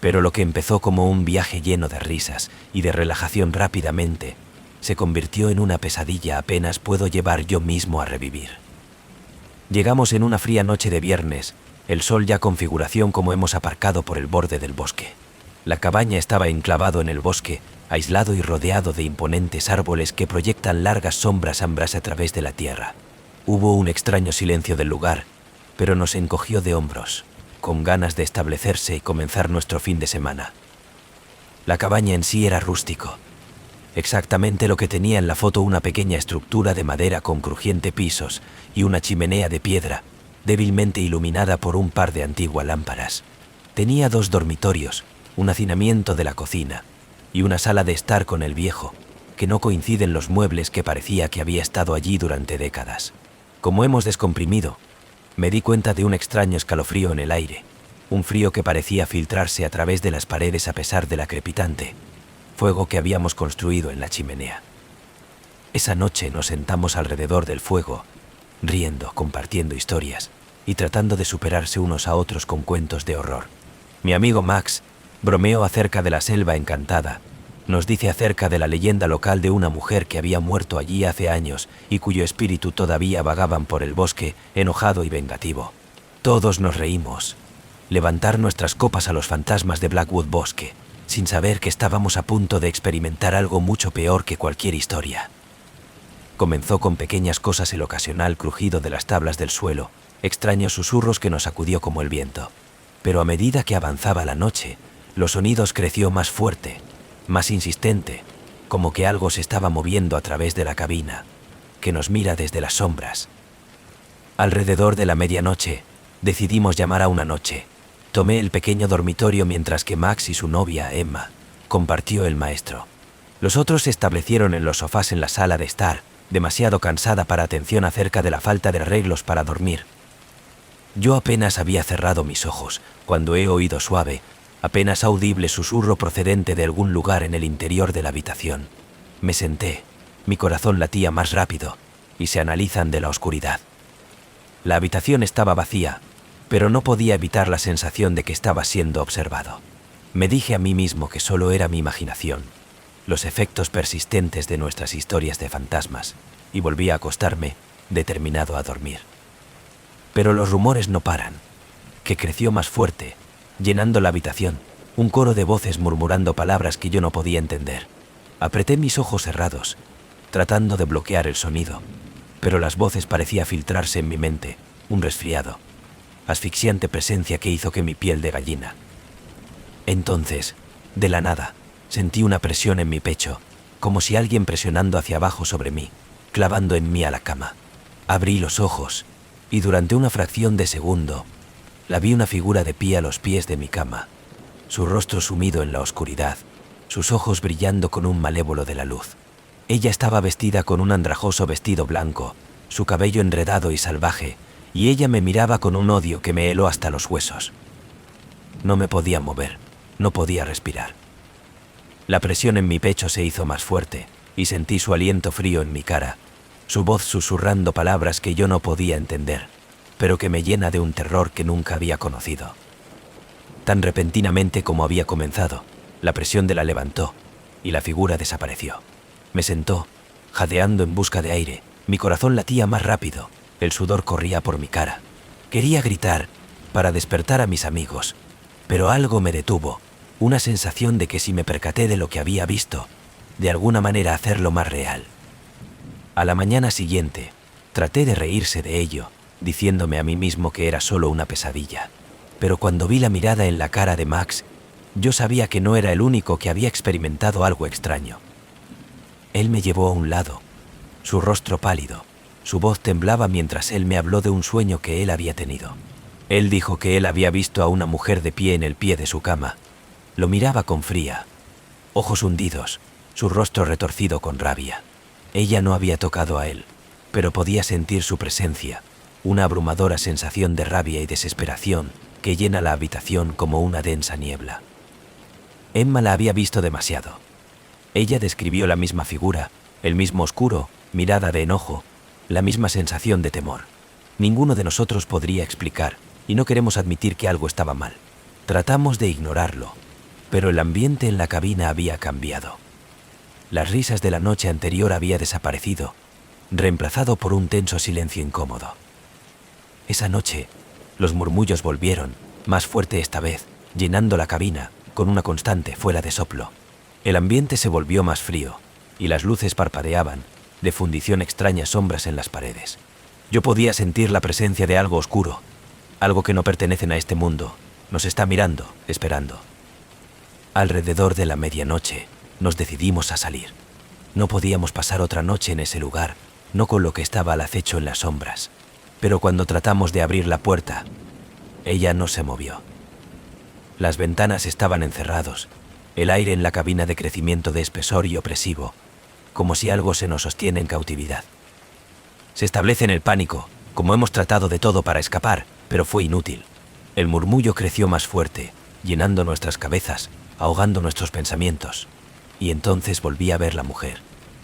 Pero lo que empezó como un viaje lleno de risas y de relajación rápidamente, se convirtió en una pesadilla apenas puedo llevar yo mismo a revivir. Llegamos en una fría noche de viernes, el sol ya con figuración como hemos aparcado por el borde del bosque. La cabaña estaba enclavado en el bosque, aislado y rodeado de imponentes árboles que proyectan largas sombras ambras a través de la tierra. Hubo un extraño silencio del lugar, pero nos encogió de hombros, con ganas de establecerse y comenzar nuestro fin de semana. La cabaña en sí era rústico, exactamente lo que tenía en la foto: una pequeña estructura de madera con crujiente pisos y una chimenea de piedra, débilmente iluminada por un par de antiguas lámparas. Tenía 2 dormitorios, un hacinamiento de la cocina y una sala de estar con el viejo, que no coinciden los muebles que parecía que había estado allí durante décadas. Como hemos descomprimido, me di cuenta de un extraño escalofrío en el aire, un frío que parecía filtrarse a través de las paredes a pesar de la crepitante fuego que habíamos construido en la chimenea. Esa noche nos sentamos alrededor del fuego, riendo, compartiendo historias y tratando de superarse unos a otros con cuentos de horror. Mi amigo Max bromeó acerca de la selva encantada, nos dice acerca de la leyenda local de una mujer que había muerto allí hace años y cuyo espíritu todavía vagaban por el bosque, enojado y vengativo. Todos nos reímos, levantar nuestras copas a los fantasmas de Blackwood Bosque, sin saber que estábamos a punto de experimentar algo mucho peor que cualquier historia. Comenzó con pequeñas cosas: el ocasional crujido de las tablas del suelo, extraños susurros que nos sacudió como el viento. Pero a medida que avanzaba la noche, los sonidos creció más fuerte, más insistente, como que algo se estaba moviendo a través de la cabina, que nos mira desde las sombras. Alrededor de la medianoche, decidimos llamar a una noche. Tomé el pequeño dormitorio mientras que Max y su novia, Emma, compartió el maestro. Los otros se establecieron en los sofás en la sala de estar, demasiado cansada para atención acerca de la falta de arreglos para dormir. Yo apenas había cerrado mis ojos cuando he oído suave, apenas audible susurro procedente de algún lugar en el interior de la habitación. Me senté, mi corazón latía más rápido y se analizan de la oscuridad. La habitación estaba vacía, pero no podía evitar la sensación de que estaba siendo observado. Me dije a mí mismo que solo era mi imaginación, los efectos persistentes de nuestras historias de fantasmas, y volví a acostarme, determinado a dormir. Pero los rumores no paran, que creció más fuerte, llenando la habitación, un coro de voces murmurando palabras que yo no podía entender. Apreté mis ojos cerrados, tratando de bloquear el sonido, pero las voces parecían filtrarse en mi mente, un resfriado, asfixiante presencia que hizo que mi piel de gallina. Entonces, de la nada, sentí una presión en mi pecho, como si alguien presionando hacia abajo sobre mí, clavando en mí a la cama. Abrí los ojos, y durante una fracción de segundo, la vi una figura de pie a los pies de mi cama, su rostro sumido en la oscuridad, sus ojos brillando con un malévolo de la luz. Ella estaba vestida con un andrajoso vestido blanco, su cabello enredado y salvaje, y ella me miraba con un odio que me heló hasta los huesos. No me podía mover, no podía respirar. La presión en mi pecho se hizo más fuerte, y sentí su aliento frío en mi cara, su voz susurrando palabras que yo no podía entender, pero que me llena de un terror que nunca había conocido. Tan repentinamente como había comenzado, la presión la levantó, y la figura desapareció. Me sentó, jadeando en busca de aire, mi corazón latía más rápido, el sudor corría por mi cara. Quería gritar, para despertar a mis amigos, pero algo me detuvo, una sensación de que si me percaté de lo que había visto, de alguna manera hacerlo más real. A la mañana siguiente, traté de reírse de ello, diciéndome a mí mismo que era solo una pesadilla. Pero cuando vi la mirada en la cara de Max, yo sabía que no era el único que había experimentado algo extraño. Él me llevó a un lado, su rostro pálido. Su voz temblaba mientras él me habló de un sueño que él había tenido. Él dijo que él había visto a una mujer de pie en el pie de su cama. Lo miraba con fría, ojos hundidos, su rostro retorcido con rabia. Ella no había tocado a él, pero podía sentir su presencia, una abrumadora sensación de rabia y desesperación que llena la habitación como una densa niebla. Emma la había visto demasiado. Ella describió la misma figura, el mismo oscuro, mirada de enojo, la misma sensación de temor. Ninguno de nosotros podría explicar, y no queremos admitir que algo estaba mal. Tratamos de ignorarlo, pero el ambiente en la cabina había cambiado. Las risas de la noche anterior había desaparecido, reemplazado por un tenso silencio incómodo. Esa noche, los murmullos volvieron, más fuerte esta vez, llenando la cabina, con una constante fuela de soplo. El ambiente se volvió más frío, y las luces parpadeaban, de fundición extrañas sombras en las paredes. Yo podía sentir la presencia de algo oscuro, algo que no pertenece a este mundo, nos está mirando, esperando. Alrededor de la medianoche, nos decidimos a salir. No podíamos pasar otra noche en ese lugar, no con lo que estaba al acecho en las sombras. Pero cuando tratamos de abrir la puerta, ella no se movió. Las ventanas estaban encerrados, el aire en la cabina de crecimiento de espesor y opresivo, como si algo se nos sostiene en cautividad. Se establece en el pánico, como hemos tratado de todo para escapar, pero fue inútil. El murmullo creció más fuerte, llenando nuestras cabezas, ahogando nuestros pensamientos. Y entonces volví a ver la mujer,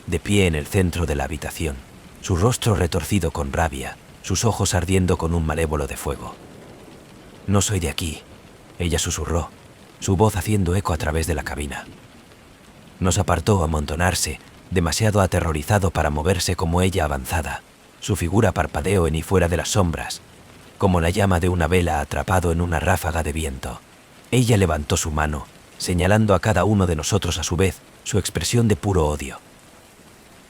de pie en el centro de la habitación, su rostro retorcido con rabia, sus ojos ardiendo con un malévolo de fuego. «No soy de aquí», ella susurró, su voz haciendo eco a través de la cabina. Nos apartó a amontonarse, demasiado aterrorizado para moverse como ella avanzada. Su figura parpadeó en y fuera de las sombras, como la llama de una vela atrapado en una ráfaga de viento. Ella levantó su mano, señalando a cada uno de nosotros a su vez, su expresión de puro odio.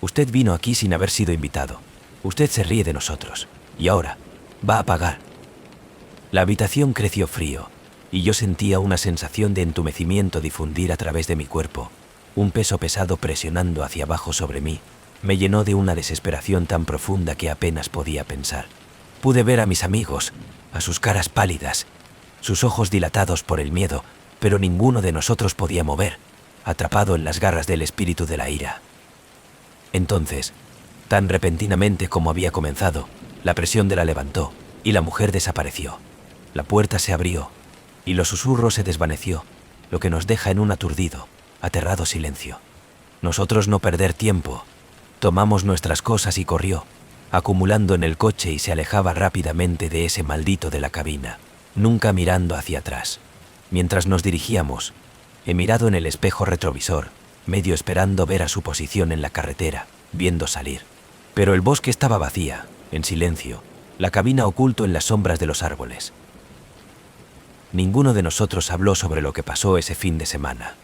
«Usted vino aquí sin haber sido invitado. Usted se ríe de nosotros. Y ahora, va a pagar». La habitación creció frío, y yo sentía una sensación de entumecimiento difundir a través de mi cuerpo. Un peso pesado presionando hacia abajo sobre mí me llenó de una desesperación tan profunda que apenas podía pensar. Pude ver a mis amigos, a sus caras pálidas, sus ojos dilatados por el miedo, pero ninguno de nosotros podía mover, atrapado en las garras del espíritu de la ira. Entonces, tan repentinamente como había comenzado, la presión la levantó y la mujer desapareció. La puerta se abrió y los susurros se desvaneció, lo que nos deja en un aturdido, aterrado silencio. Nosotros no perder tiempo, tomamos nuestras cosas y corrió, acumulando en el coche y se alejaba rápidamente de ese maldito de la cabina, nunca mirando hacia atrás. Mientras nos dirigíamos, he mirado en el espejo retrovisor, medio esperando ver a su posición en la carretera, viendo salir. Pero el bosque estaba vacía, en silencio, la cabina oculto en las sombras de los árboles. Ninguno de nosotros habló sobre lo que pasó ese fin de semana.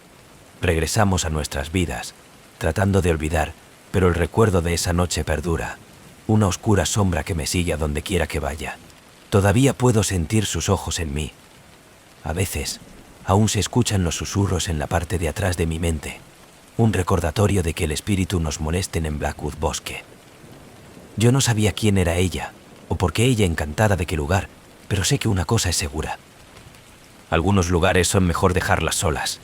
Regresamos a nuestras vidas, tratando de olvidar, pero el recuerdo de esa noche perdura, una oscura sombra que me sigue a donde quiera que vaya. Todavía puedo sentir sus ojos en mí. A veces, aún se escuchan los susurros en la parte de atrás de mi mente, un recordatorio de que el espíritu nos molesten en Blackwood Bosque. Yo no sabía quién era ella, o por qué ella encantada de qué lugar, pero sé que una cosa es segura. Algunos lugares son mejor dejarlas solas.